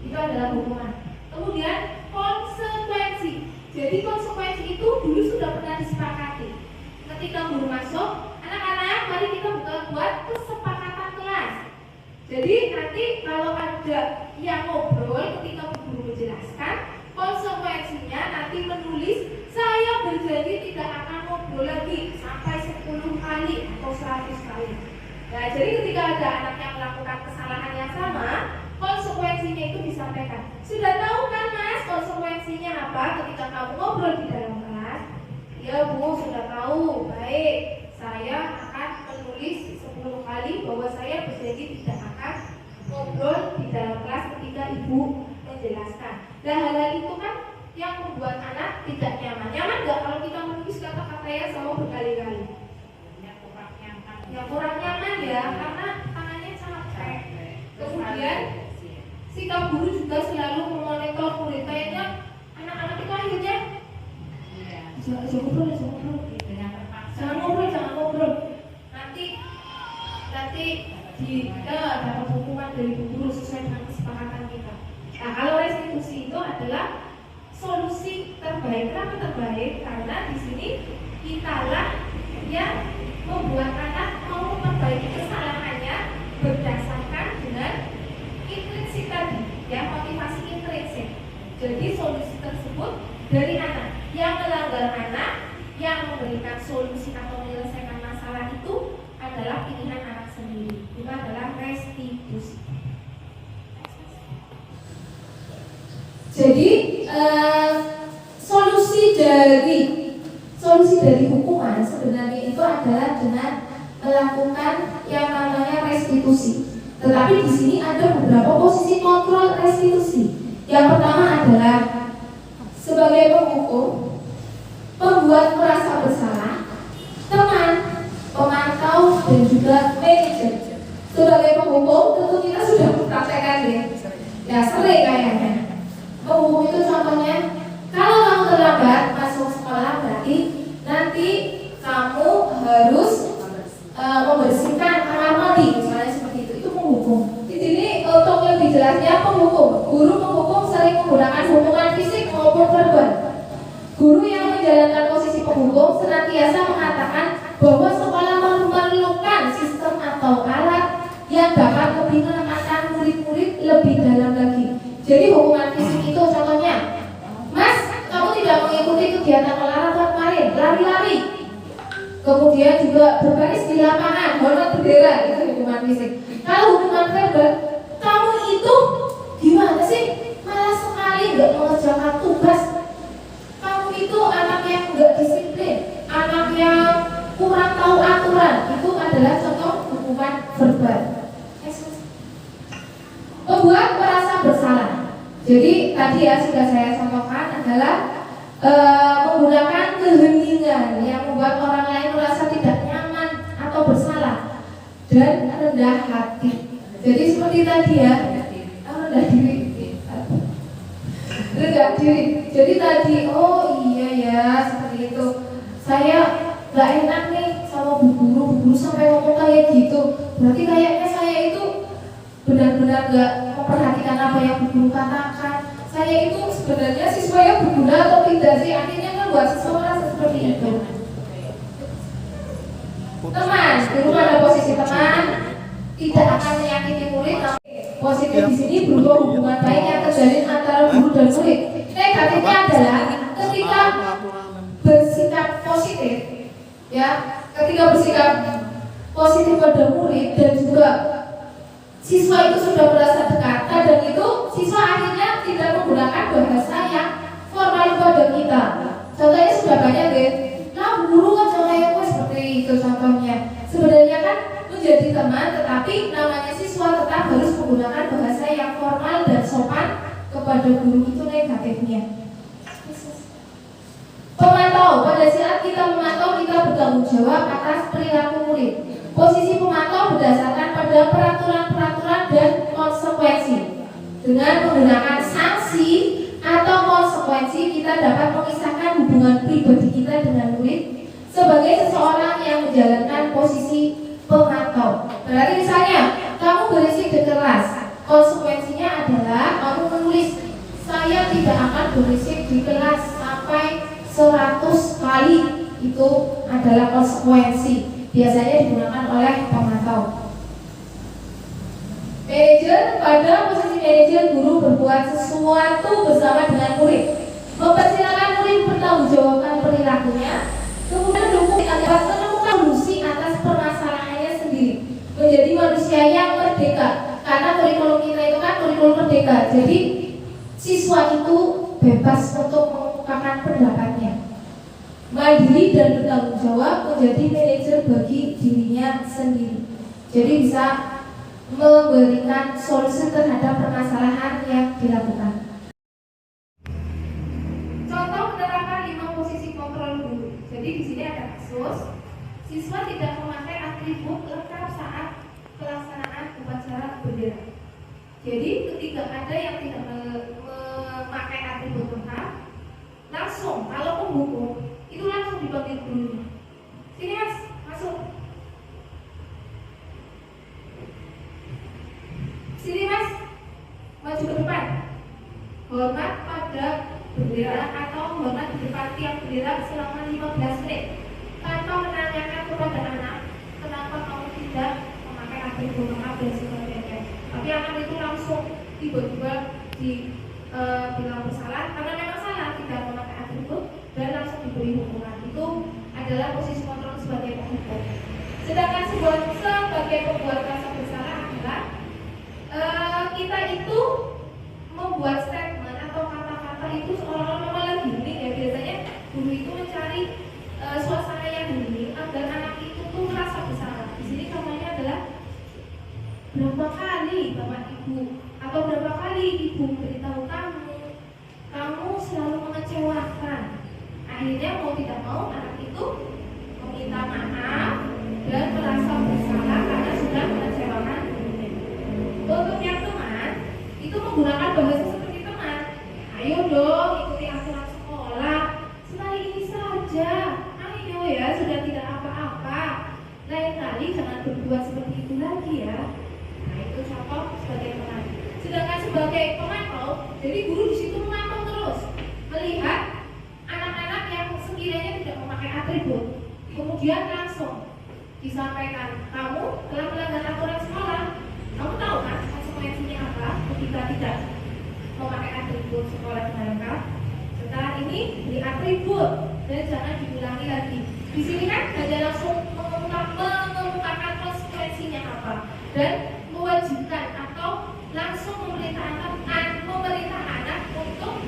Itu adalah hukuman. Kemudian konsekuensi. Jadi konsekuensi itu dulu sudah pernah disepakati. Ketika guru masuk, anak-anak mari kita buat kesepakatan kelas. Jadi nanti kalau ada yang ngobrol ketika guru menjelaskan, konsekuensinya nanti menulis saya berjanji tidak akan ngobrol lagi sampai 10 kali atau 100 kali. Nah, jadi ketika ada anak yang melakukan kesalahan yang sama, konsekuensinya itu disampaikan. Sudah tahu kan mas konsekuensinya apa ketika kamu ngobrol di dalam kelas? Ya bu, sudah tahu. Baik, saya akan menulis 10 kali bahwa saya berjanji tidak akan ngobrol di dalam kelas ketika ibu menjelaskan. Nah, hal-hal itu kan yang membuat anak tidak nyaman. Nyaman nggak kalau kita menulis kata-kata yang sama berkali-kali? Ya kurang nyaman ya, karena tangannya capek. Kemudian sikap guru juga selalu memonitor murid. Kayaknya anak-anak itu akhirnya jangan ngobrol. Nanti kita dapat hukuman dari guru sesuai dengan kesepakatan kita. Nah, kalau restitusi itu adalah solusi terbaik. Kenapa terbaik? Karena di sini kitalah yang membuat anak mau memperbaiki kesalahannya berdasarkan dengan intrinsik tadi, ya, motivasi intrinsik. Jadi solusi tersebut dari anak. Yang melanggar anak, yang memberikan solusi atau menyelesaikan masalah itu adalah pilihan anak sendiri. Itu adalah restitusi. Jadi solusi dari hukuman sebenarnya itu adalah dengan melakukan yang namanya restitusi. Tetapi di sini ada beberapa posisi kontrol restitusi. Yang pertama adalah sebagai penghukum, pembuat merasa bersalah, teman, pemantau, dan juga manajer. Sebagai penghukum tentu kita sudah mempraktekkan ya sering kayaknya. Penghukum itu contohnya, kalau kamu terlambat masuk sekolah berarti nanti kamu harus membersihkan kamar mandi, misalnya seperti itu. Itu penghukum. Di sini untuk lebih jelasnya penghukum, guru penghukum sering menggunakan hukuman fisik maupun verbal. Guru yang menjalankan posisi penghukum senantiasa mengatakan bahwa sekolah memerlukan sistem atau alat yang dapat lebih menekankan murid-murid lebih dalam lagi. Jadi hukuman fisik itu contohnya, mas, kamu tidak mengikuti kegiatan olahraga kemarin, lari-lari, kemudian juga berbaris di lapangan, hormat bendera, itu hukuman fisik. Kalau hukuman verbal, kamu itu gimana sih? Malah sekali nggak mengerjakan tugas. Kamu itu anak yang nggak disiplin, anak yang kurang tahu aturan. Itu adalah contoh hukuman verbal. Membuat merasa bersalah. Jadi tadi ya sudah saya contohkan adalah menggunakan keheningan yang membuat orang lain merasa tidak nyaman atau bersalah dan rendah hati. Jadi seperti tadi ya, rendah diri. Rendah diri. Jadi tadi, oh iya ya, seperti itu. Saya nggak enak nih sama bu guru sampai ngomong kayak gitu. Berarti kayaknya saya itu benar-benar nggak memperhatikan apa yang bu guru katakan. Saya itu sebenarnya siswa yang berguna atau tidak sih? Akhirnya kan buat siswa merasa seperti itu. Teman, guru pada posisi teman tidak akan menyakiti murid. Positif di sini berupa hubungan baik yang terjalin antara guru dan murid. Negatifnya adalah ketika bersikap positif, ya, ketika bersikap positif pada murid dan juga siswa itu sudah merasa dekat, kadang itu siswa akhirnya tidak menggunakan bahasa yang formal pada kita. Contohnya sudah banyak deh. Nah, guru kan contohnya seperti itu contohnya. Sebenarnya kan menjadi teman, tetapi namanya siswa tetap harus menggunakan bahasa yang formal dan sopan kepada guru. Itu negatifnya. Pemantau, pada saat kita memantau, kita bertanggung jawab atas perilaku murid. Posisi pemantau berdasarkan pada peraturan-peraturan dan konsekuensi. Dengan menggunakan sanksi atau konsekuensi, kita dapat memisahkan hubungan pribadi kita dengan murid sebagai seseorang yang menjalankan posisi pemantau. Berarti misalnya, kamu berisik di kelas, konsekuensinya adalah kamu menulis, saya tidak akan berisik di kelas sampai 100 kali. Itu adalah konsekuensi. Biasanya digunakan oleh pemantau. Manajer, pada posisi manajer, guru berbuat sesuatu bersama dengan murid, mempersilahkan murid bertanggungjawabkan perilakunya, kemudian mendukung agar menemukan solusi atas permasalahannya sendiri, menjadi manusia yang merdeka. Karena kurikulum kita itu kan kurikulum merdeka, jadi siswa itu bebas untuk mengemukakan pendapatnya, mandiri dan bertanggung jawab, menjadi manajer bagi dirinya sendiri. Jadi bisa memberikan solusi terhadap permasalahan yang dilakukan. Contoh penerapan 5 posisi kontrol guru. Jadi di sini ada kasus siswa tidak memakai atribut lengkap saat pelaksanaan upacara bendera. Jadi ketika ada yang tidak memakai atribut lengkap, langsung kalau menghukum itu langsung dipanggil gurunya. Sini mas, masuk. Sini mas, maju ke depan. Hormat pada bendera atau hormat di depan tiang bendera selama 15 menit tanpa menanyakan kepada anak kenapa kamu tidak memakai atribut lengkap dan sebagainya. Tapi anak itu langsung tiba-tiba bilang bersalah karena memang salah tidak memakai atribut dan langsung diberi hukuman. Itu adalah posisi kontrol sebagai penghukum. Sedangkan sebagai pembuat rasa bersalah adalah kita itu membuat statement atau kata-kata itu seolah-olah malah healing ya. Biasanya guru itu mencari suasana yang healing agar anak itu tuh merasa bersalah. Di sini contohnya adalah berapa kali bapak ibu atau berapa kali ibu beritahu kamu selalu mengecewakan. Akhirnya mau tidak mau anak itu meminta maaf dan merasa bersalah karena sudah mengecewakan gurunya. Untuk yang teman itu menggunakan bahasa seperti teman. Ayo dong ikuti aturan sekolah. Sekali ini saja. Ayo ya, sudah tidak apa-apa. Lain kali jangan berbuat seperti itu lagi ya. Nah itu contoh sebagai teman. Sedangkan sebagai pemantau, jadi guru di situ memantau terus, melihat anak-anak yang sekiranya tidak memakai atribut, kemudian langsung disampaikan, kamu telah melanggar aturan sekolah. Kamu tahu kan konsekuensinya apa ketika tidak memakai atribut sekolah dengan lengkap? Setelah ini beri atribut dan jangan diulangi lagi. Di sini kan hanya langsung mengemukakan konsekuensinya apa dan mewajibkan atau langsung memerintah anak untuk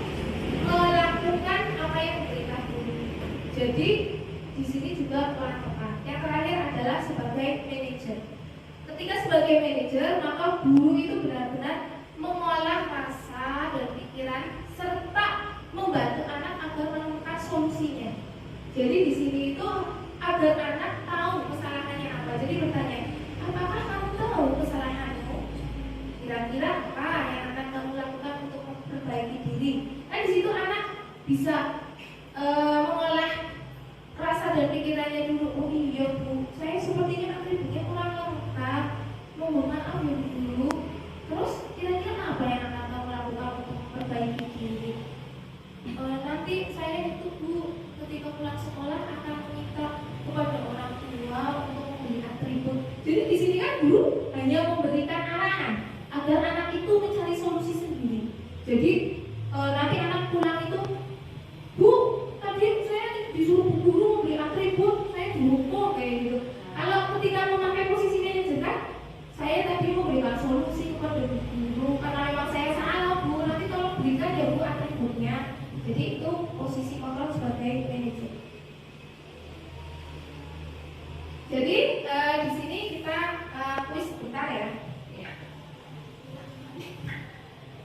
melakukan apa yang diperintah guru. Jadi di sini juga peran tepat. Yang terakhir adalah sebagai manajer. Ketika sebagai manajer, maka guru itu benar-benar mengolah rasa dan pikiran serta membantu anak agar menemukan solusinya. Jadi di sini itu agar anak tahu kesalahannya apa. Jadi bertanya, apakah kamu tahu kesalahanmu? bisa mengolah rasa dan pikirannya dulu. Oh iya Bu, saya sepertinya atributnya kurang lengkap, mohon maaf ya Bu dulu. Terus kira-kira apa yang akan kamu lakukan untuk memperbaiki diri? Nanti saya itu Bu, ketika pulang sekolah akan meminta kepada orang tua untuk membeli atribut. Jadi di sini kan guru hanya memberikan arahan agar anak itu mencari solusi sendiri. Jadi nanti anak pulang itu, Bu, tadi saya disuruh guru membeli atribut, saya dihukum kayak gitu. Kalau ketika memakai posisi manajer kan, saya tadi memberikan solusi kepada guru karena memang saya salah Bu, nanti tolong berikan ya Bu atributnya. Jadi itu posisi kontrol sebagai manajer. Jadi di sini kita kuis sebentar ya.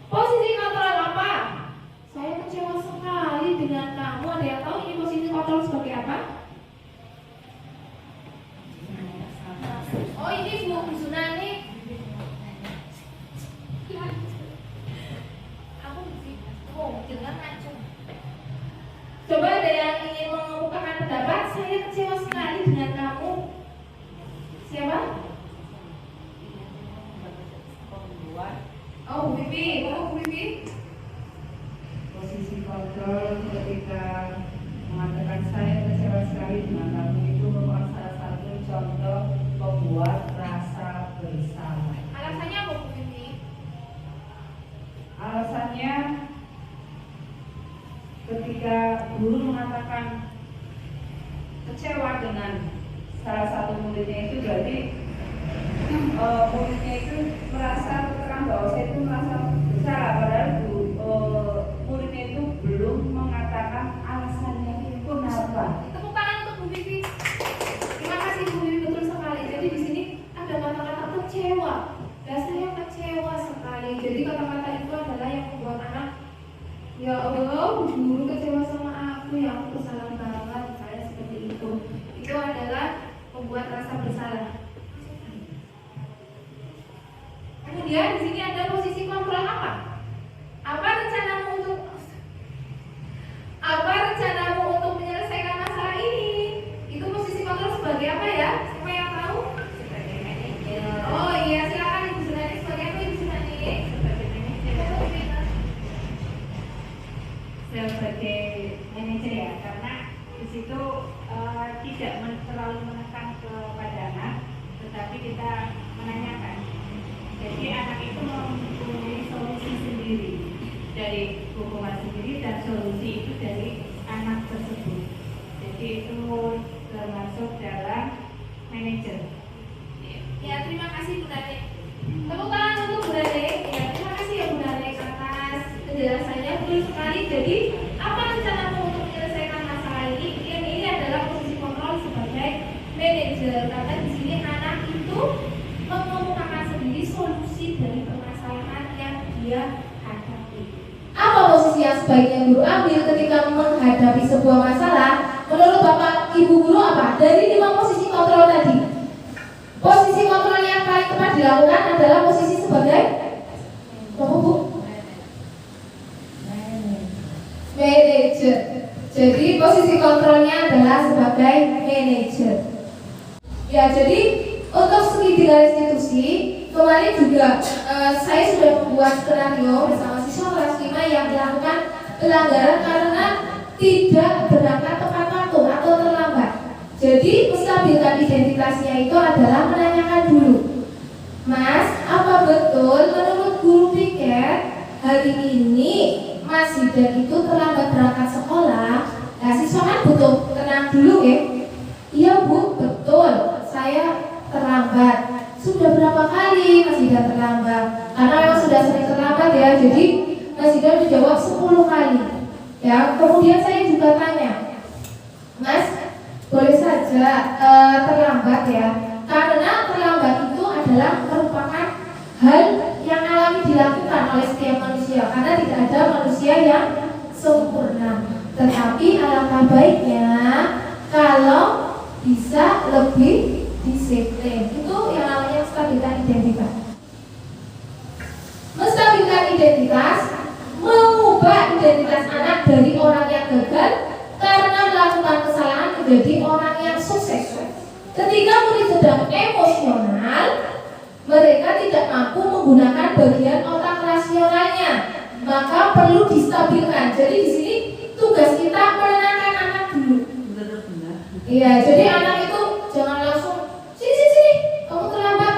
Posisi kontrol apa? Saya kecewa sekali dengan kamu. Ada yang tahu ini posisi kontrol sebagai apa? Oh ini Bu Sunani. Aku jangan ngacung. Coba ada yang ingin mengemukakan pendapat. Saya kecewa sekali dengan kamu. Siapa? Oh Bu Pipi. Oh Bu Pipi. Posisi kontrol ketika mengatakan saya kecewa sekali dengan kamu itu merupakan salah satu contoh membuat rasa bersalah. Alasannya apa Bu Pipi? Alasannya ketika guru mengatakan kecewa dengan salah satu muridnya itu berarti muridnya itu merasa tertekan bahwa saya itu merasa bersalah, padahal muridnya itu belum mengatakan alasannya itu kenapa. Tepuk tangan untuk Bu Pipi. Terima kasih Bu Pipi, betul sekali. Jadi di sini ada kata-kata kecewa. Dan saya kecewa sekali. Jadi kata-kata itu adalah yang membuat anak, ya Allah, guru kecewa sama aku, ya aku bersalah banget. Saya seperti itu. Itu adalah membuat rasa bersalah. Kemudian di sini ada posisi kontrol apa? Apa rencanamu untuk menyelesaikan masalah ini? Itu posisi kontrol sebagai apa ya? Siapa yang tahu? Sebagai manajer. Oh iya, silakan Ibu Sunani. Sebagai apa Ibu Sunani? Sebagai manajer. Sebagai manajer ya, karena di situ tidak terlalu menekan kepada anak, tetapi kita menanyakan. Jadi anak itu mempunyai solusi sendiri dari hukuman sendiri dan solusi itu dari anak tersebut. Jadi itu termasuk dalam manajer. Ya, terima kasih Bu Nade. Tepuk tangan untuk Bu Nade. Ya, terima kasih ya Bu Nade atas penjelasannya, betul sekali. Jadi, apa rencanamu untuk menyelesaikan masalah ini? Ini adalah posisi kontrol sebagai manajer. Karena di sini anak itu mengemukakan sendiri solusi dari permasalahan yang dia hadapi. Apa posisi yang sebaiknya guru ambil ketika menghadapi sebuah masalah? Menurut Bapak Ibu guru apa? Dari 5 posisi kontrol tadi, posisi kontrol yang paling tepat dilakukan adalah posisi sebagai apa Bu? Manager. Jadi posisi kontrolnya adalah sebagai manager. Ya, jadi untuk segi institusi, kemarin juga saya sudah membuat skenario bersama siswa kelas 5 yang melakukan pelanggaran karena tidak berangkat tepat waktu atau terlambat. Jadi menstabilkan identitasnya itu adalah menanyakan dulu, Mas, apa betul menurut guru piket hari ini Mas Hidan itu terlambat berangkat sekolah? Nah, siswa kan butuh tenang dulu ya. Iya Bu, betul, saya terlambat. Sudah berapa kali Mas Hidan terlambat? Karena memang sudah sering terlambat ya. Jadi Mas Hidan menjawab 10 kali. Ya, kemudian saya juga tanya, Mas, boleh saja terlambat ya. Karena terlambat itu adalah merupakan hal yang alami dilakukan oleh setiap manusia. Karena tidak ada manusia yang sempurna. Tetapi alangkah baiknya kalau bisa lebih disiplin. Itu yang namanya menstabilkan identitas. Menstabilkan identitas, mengubah identitas anak dari orang yang gagal karena melakukan kesalahan menjadi orang yang sukses. Ketika murid sedang emosional, mereka tidak mampu menggunakan bagian otak rasionalnya, maka perlu distabilkan. Jadi di sini tugas kita menenangkan anak dulu. Iya, jadi anak itu jangan langsung sini, kamu terlambat.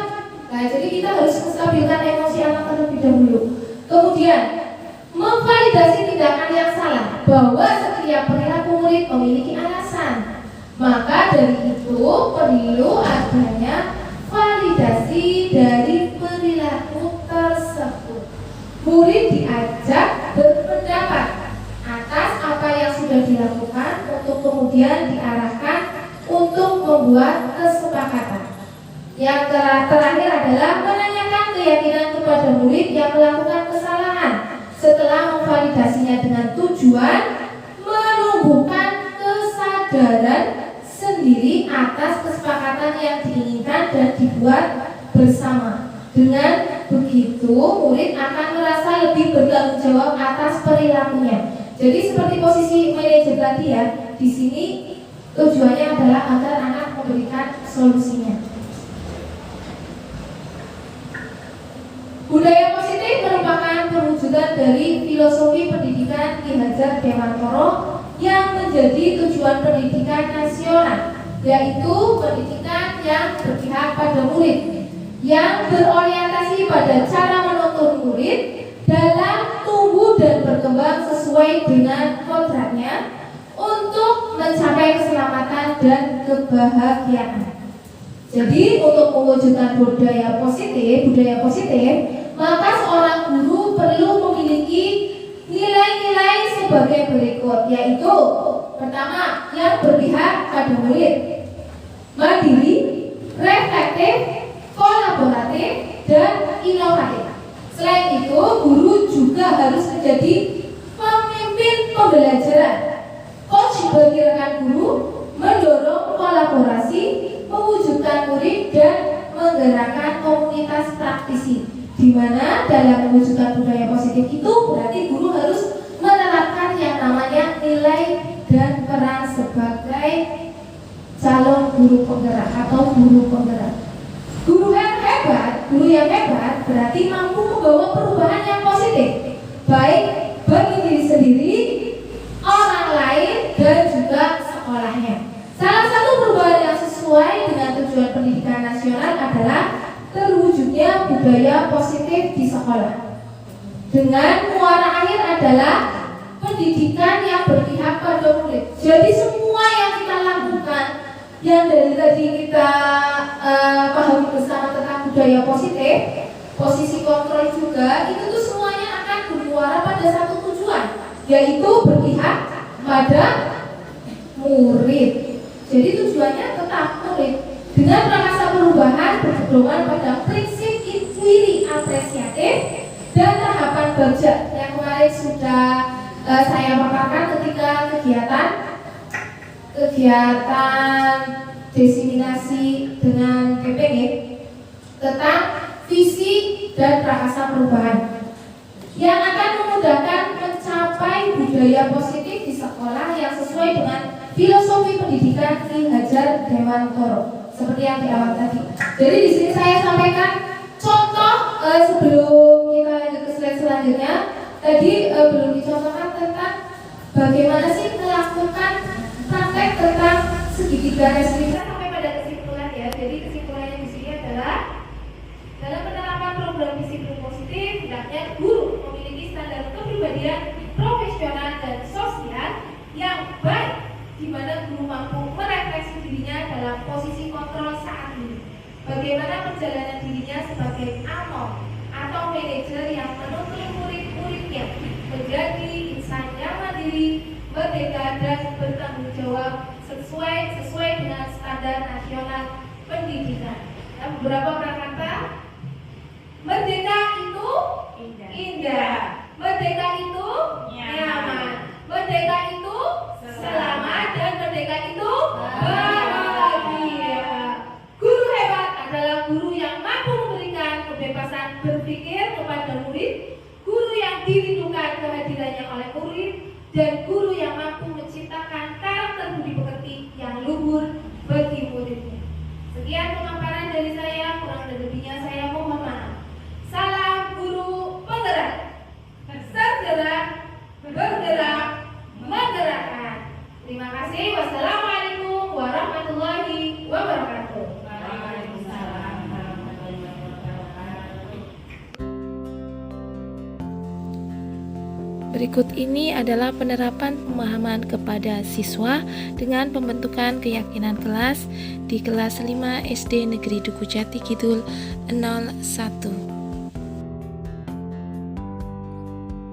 Nah, jadi kita harus menstabilkan emosi anak terlebih dahulu. Kemudian memvalidasi tindakan yang salah, bahwa setiap perilaku murid memiliki alasan. Maka dari itu perlu adanya validasi dari perilaku tersebut. Murid diajak berpendapat atas apa yang sudah dilakukan untuk kemudian diarahkan untuk membuat kesepakatan. Yang terakhir adalah menanyakan keyakinan kepada murid yang melakukan kesalahan setelah memvalidasinya dengan tujuan menumbuhkan kesadaran sendiri atas kesepakatan yang diinginkan dan dibuat bersama. Dengan begitu, murid akan merasa lebih bertanggung jawab atas perilakunya. Jadi seperti posisi manajer tadi ya, di sini tujuannya adalah agar anak memberikan solusinya. Budaya positif merupakan perwujudan dari filosofi pendidikan Ki Hajar Dewantara yang menjadi tujuan pendidikan nasional, yaitu pendidikan yang berpihak pada murid, yang berorientasi pada cara menuntun murid dalam tumbuh dan berkembang sesuai dengan kodratnya untuk mencapai keselamatan dan kebahagiaan. Jadi untuk mewujudkan budaya positif, maka seorang guru perlu memiliki nilai-nilai sebagai berikut, yaitu pertama, yang berpihak pada murid, mandiri, reflektif, kolaboratif, dan inovatif. Selain itu, guru juga harus menjadi pemimpin pembelajaran, coach bagi rekan guru, mendorong kolaborasi, mewujudkan murid, dan menggerakkan komunitas praktisi. Di mana dalam mewujudkan budaya positif itu berarti guru harus menerapkan yang namanya nilai dan peran sebagai calon guru penggerak atau guru penggerak. Guru yang hebat berarti mampu membawa perubahan yang positif, baik bagi diri sendiri, orang lain, dan juga sekolahnya. Salah satu perubahan yang sesuai dengan tujuan pendidikan nasional adalah terwujudnya budaya positif di sekolah. Dengan muara akhir adalah pendidikan yang berpihak pada murid. Jadi semua yang kita lakukan, yang dari tadi kita pahami bersama tentang budaya positif, posisi kontrol juga, itu tuh semuanya akan bermuara pada satu tujuan, yaitu berpihak pada murid. Jadi tujuannya tetap murid. Dengan merasa perubahan berpedoman pada prinsip inquiry apresiatif dan tahapan baja yang kemarin sudah saya paparkan ketika kegiatan diseminasi dengan PPG tentang visi dan prakasa perubahan yang akan memudahkan mencapai budaya positif di sekolah yang sesuai dengan filosofi pendidikan Ki Hajar Dewantara. Seperti yang di awal tadi. Jadi di sini saya sampaikan contoh sebelum kita lanjut ke slide selanjutnya. Tadi belum dicontohkan tentang bagaimana sih melakukan praktek tentang segitiga resmi. Kita sampai pada kesimpulan ya. Jadi kesimpulannya di sini adalah dalam penerapan program disiplin positif, hendaknya guru memiliki standar kepribadian profesional dan sosial yang baik, di mana guru mampu merefleksi dirinya dalam posisi kontrol saat ini. Bagaimana perjalanan dirinya sebagai amor atau manajer yang menuntun murid-muridnya menjadi insan yang mandiri, merdeka, dan bertanggung jawab sesuai dengan standar nasional pendidikan. Dan beberapa kata, merdeka itu indah, merdeka itu nyaman, merdeka itu selamat, dan merdeka itu bahagia. Guru hebat adalah guru yang mampu memberikan kebebasan berpikir kepada murid, guru yang dirindukan kehadirannya oleh murid, dan guru yang mampu Berikut ini adalah penerapan pemahaman kepada siswa dengan pembentukan keyakinan kelas di kelas 5 SD Negeri Duku Jati Kidul 01.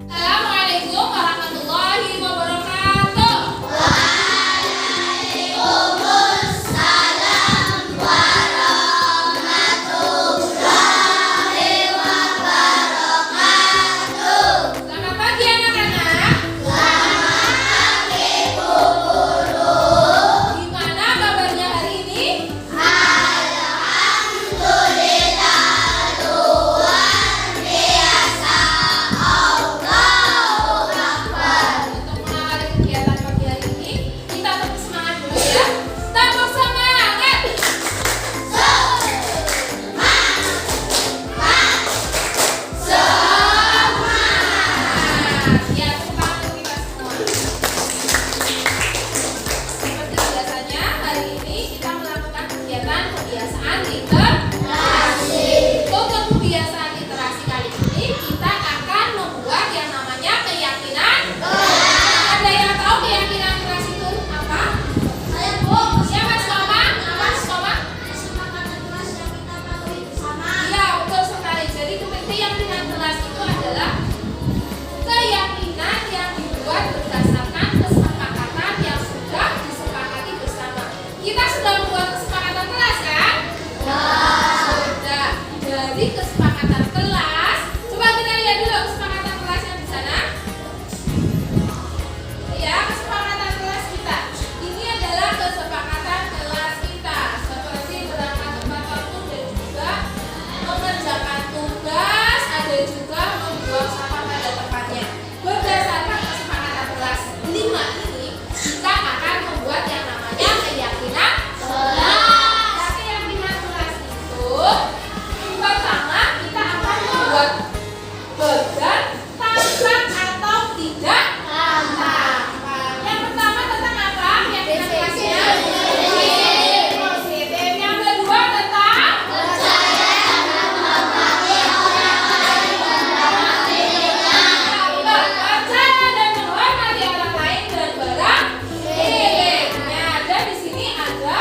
Assalamualaikum warahmatullahi wabarakatuh. Selamat pagi anak-anak. Gimana kabarnya hari ini? Untuk mengawali kegiatan pagi hari ini, kita tetap semangat dulu ya. Tetap semangat. Ya, tepuk tangan untuk kita semua. Seperti biasanya, hari ini kita melakukan kegiatan kebiasaan literasi. Untuk kebiasaan literasi kali ini, kita akan membuat yang namanya keyakinan. Ada yang tahu keyakinan kelas itu apa? Saya Bu. Siapa Soma? Apa Soma? Iya, betul sekali. Jadi keyakinan kelas itu adalah keyakinan yang dibuat berdasarkan kesepakatan yang sudah disepakati bersama. Kita sudah membuat kesepakatan kelas kan? Sudah. Dari kesepakatan kelas, coba kita lihat dulu kesepakatan kelasnya di sana. Ya, kesepakatan kelas kita. Ini adalah kesepakatan kelas kita. Seperti berangkat tepat waktu dan juga mengerjakan tugas, ada juga membuang sampah pada tempatnya. Berdasarkan kesepakatan kelas 5 ini, kita akan membuat yang namanya keyakinan kelas. Nah, keyakinan kelas itu pertama kita akan membuat beban tampak atau tidak tampak. Yang pertama tentang apa? Keyakinan kelasnya positif. Yang kedua tentang percaya dan menghormati orang lain dan barang miliknya. Dan di sini ada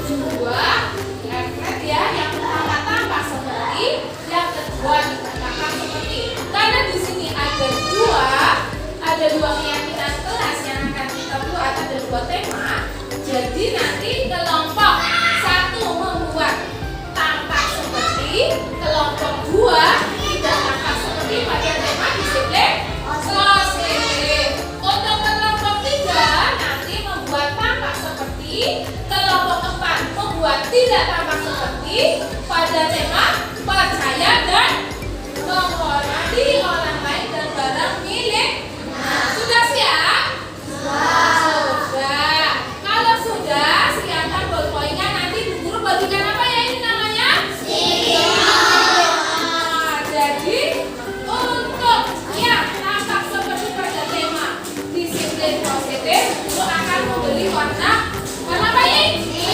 dua efek ya. Yang pertama tampak seperti, yang kedua tidak tampak seperti. Karena di sini ada dua keyakinan kelas yang akan kita buat, ada dua tema. Jadi nanti kelompok satu membuat tampak seperti, kelompok dua tidak tampak seperti pada tema disiplin positif. Untuk kelompok tiga nanti membuat tampak seperti, kelompok empat membuat tidak tampak seperti pada tema percaya dan menghormati orang lain dan barang milik. Sudah siap? Sudah. Kalau sudah, siapkan bolpoinnya. Nanti Bu Guru bagikan apa ya ini namanya? Jadi untuk yang tampak seperti pada tema disiplin positif, itu akan memberi warna apa ini?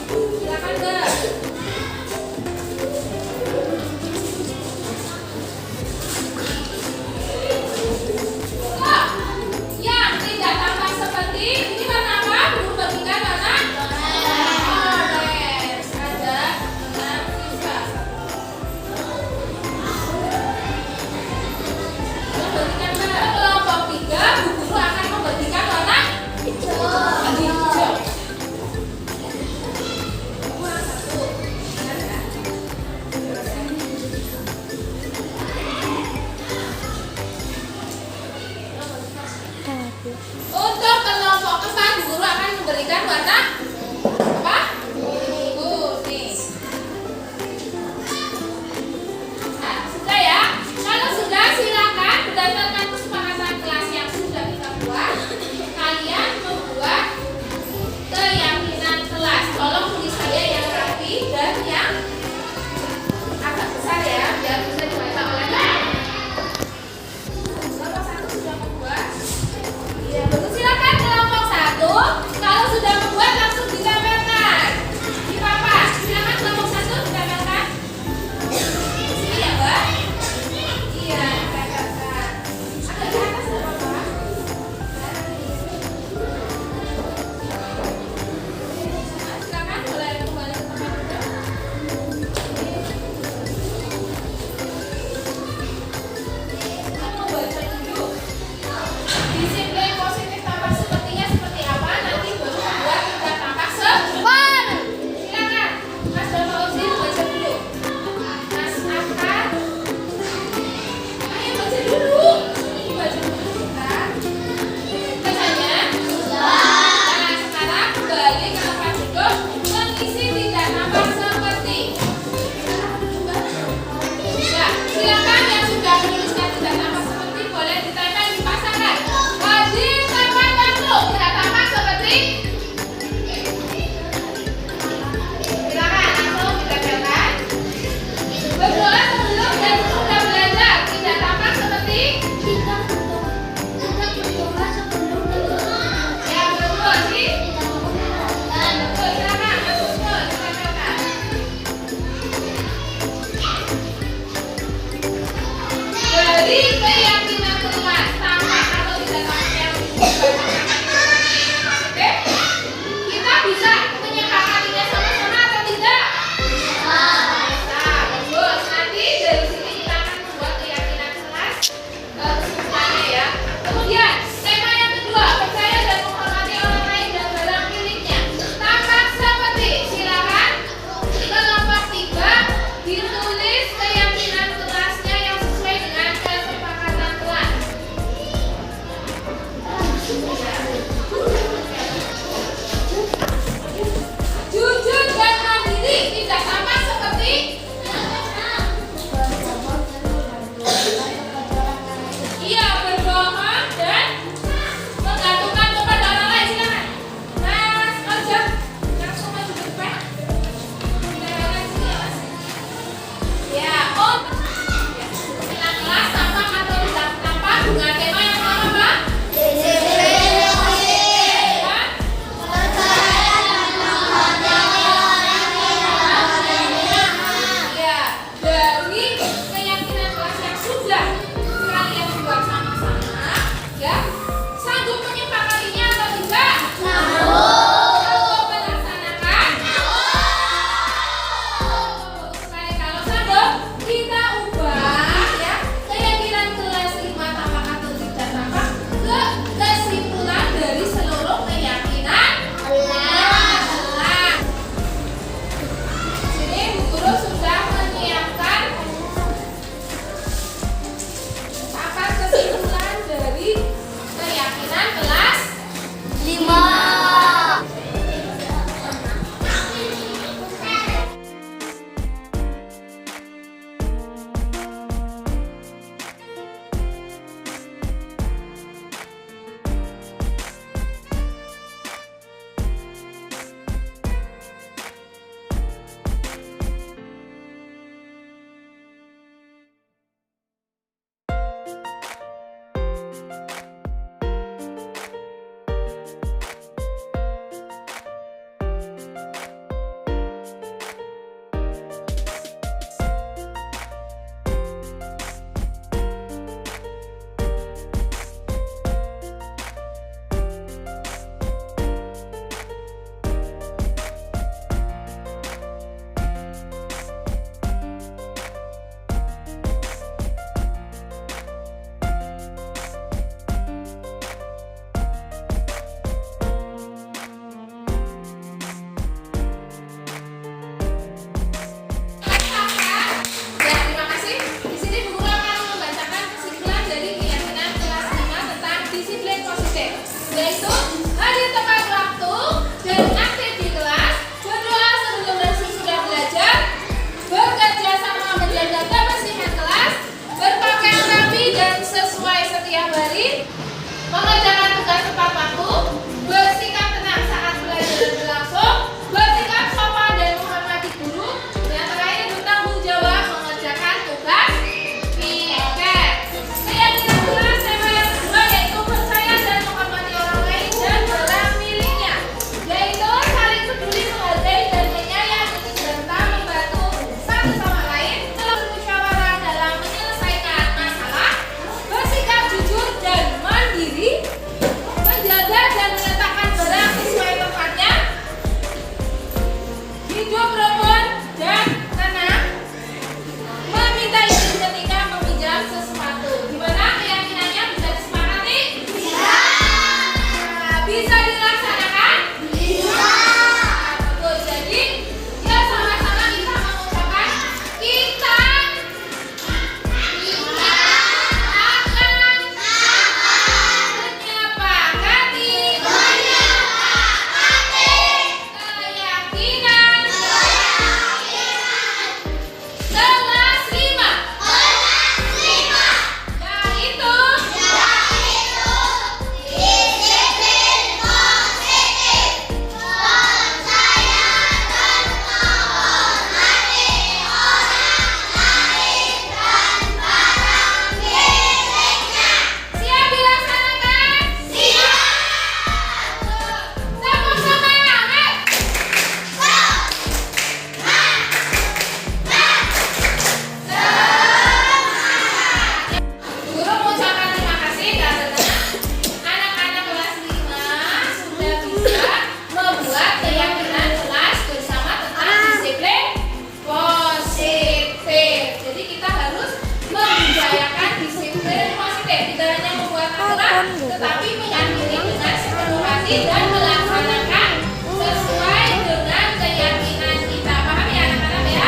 Silakan guys. Yang tidak tampak seperti ini warna apa? Belum bagikan warna orange. Ada 6 juga. Membagikan pada kelompok 3, Bu Guru akan membagikan warna hijau. Kurang satu. Untuk kelompok 4, Bu Guru akan memberikan warna apa? Kuning. Nah, sudah ya. Kalau sudah, silakan berdasarkan kesepakatan kelas yang sudah kita buat, kalian membuat keyakinan kelas. Tolong tulis saya yang rapi dan yang agak besar ya, biar bisa dibaca oleh kelompok 1 sudah membuat. Iya, betul. Silakan kelompok 1. Kalau sudah membuat langsung beradaptasi dan melaksanakan sesuai dengan keyakinan kita. Paham ya anak-anak ya?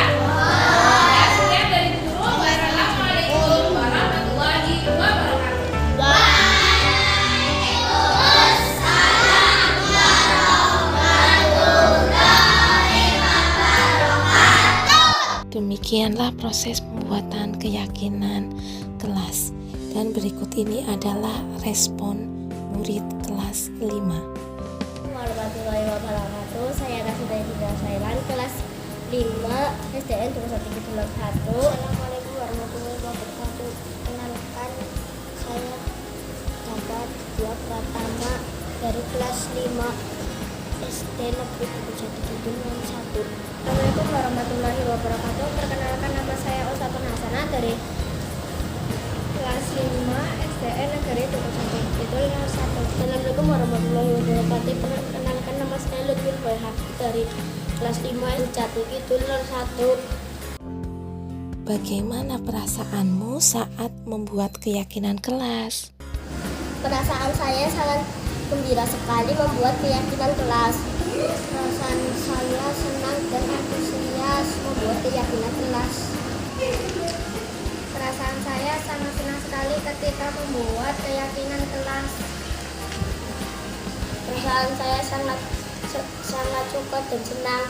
Ya, sekian dari guru. Wassalamualaikum warahmatullahi wabarakatuh. Demikianlah proses pembuatan keyakinan kelas. Dan berikut ini adalah respon murid kelas 5. Warahmatullahi wabarakatuh. Saya Rasida Hidayah Sailan, kelas 5 SDN 2171. Assalamualaikum warahmatullahi wabarakatuh. Kenalkan, saya dapat dua Pratama dari kelas 5 SD Negeri 21. Assalamualaikum warahmatullahi wabarakatuh. Perkenalkan, nama saya Osatun Hasanah dari kelas 5 SDN Negeri 21. Assalamualaikum warahmatullahi wabarakatuh. Perkenalkan, nama saya Lutfi Bayhaq dari kelas 5 Jatuh Kidul 1. Bagaimana perasaanmu saat membuat keyakinan kelas? Perasaan saya sangat gembira sekali membuat keyakinan kelas. Perasaan saya senang dan antusias membuat keyakinan kelas. Perasaan saya sangat senang sekali ketika membuat keyakinan kelas. Perasaan saya sangat suka dan senang.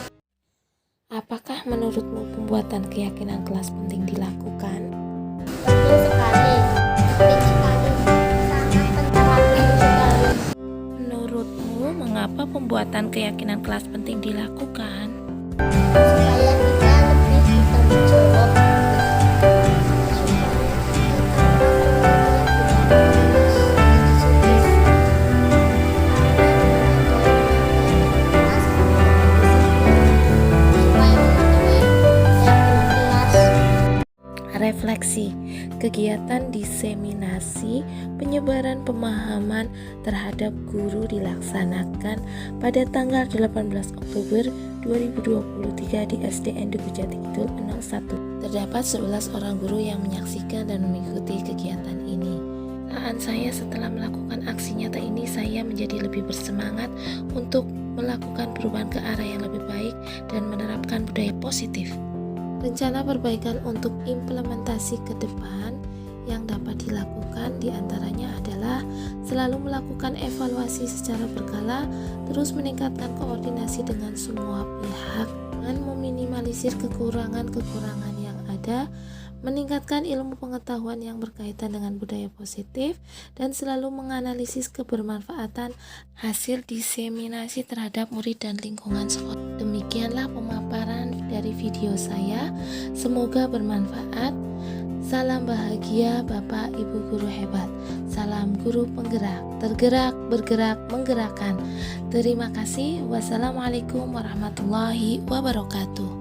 Apakah menurutmu pembuatan keyakinan kelas penting dilakukan? Penting sekali. Penting sekali. Sangat penting sekali. Menurutmu mengapa pembuatan keyakinan kelas penting dilakukan? Supaya kita lebih bertanggung jawab. Refleksi, kegiatan diseminasi penyebaran pemahaman terhadap guru dilaksanakan pada tanggal 18 Oktober 2023 di SDN Duku Jati Kidul 01. Terdapat 11 orang guru yang menyaksikan dan mengikuti kegiatan ini. Perasaan saya setelah melakukan aksi nyata ini, saya menjadi lebih bersemangat untuk melakukan perubahan ke arah yang lebih baik dan menerapkan budaya positif. Rencana perbaikan untuk implementasi ke depan yang dapat dilakukan diantaranya adalah selalu melakukan evaluasi secara berkala, terus meningkatkan koordinasi dengan semua pihak, dan meminimalisir kekurangan-kekurangan yang ada, meningkatkan ilmu pengetahuan yang berkaitan dengan budaya positif, dan selalu menganalisis kebermanfaatan hasil diseminasi terhadap murid dan lingkungan sekolah. Demikianlah pemaparan dari video saya. Semoga bermanfaat. Salam bahagia Bapak Ibu guru hebat. Salam guru penggerak, tergerak, bergerak, menggerakkan. Terima kasih. Wassalamualaikum warahmatullahi wabarakatuh.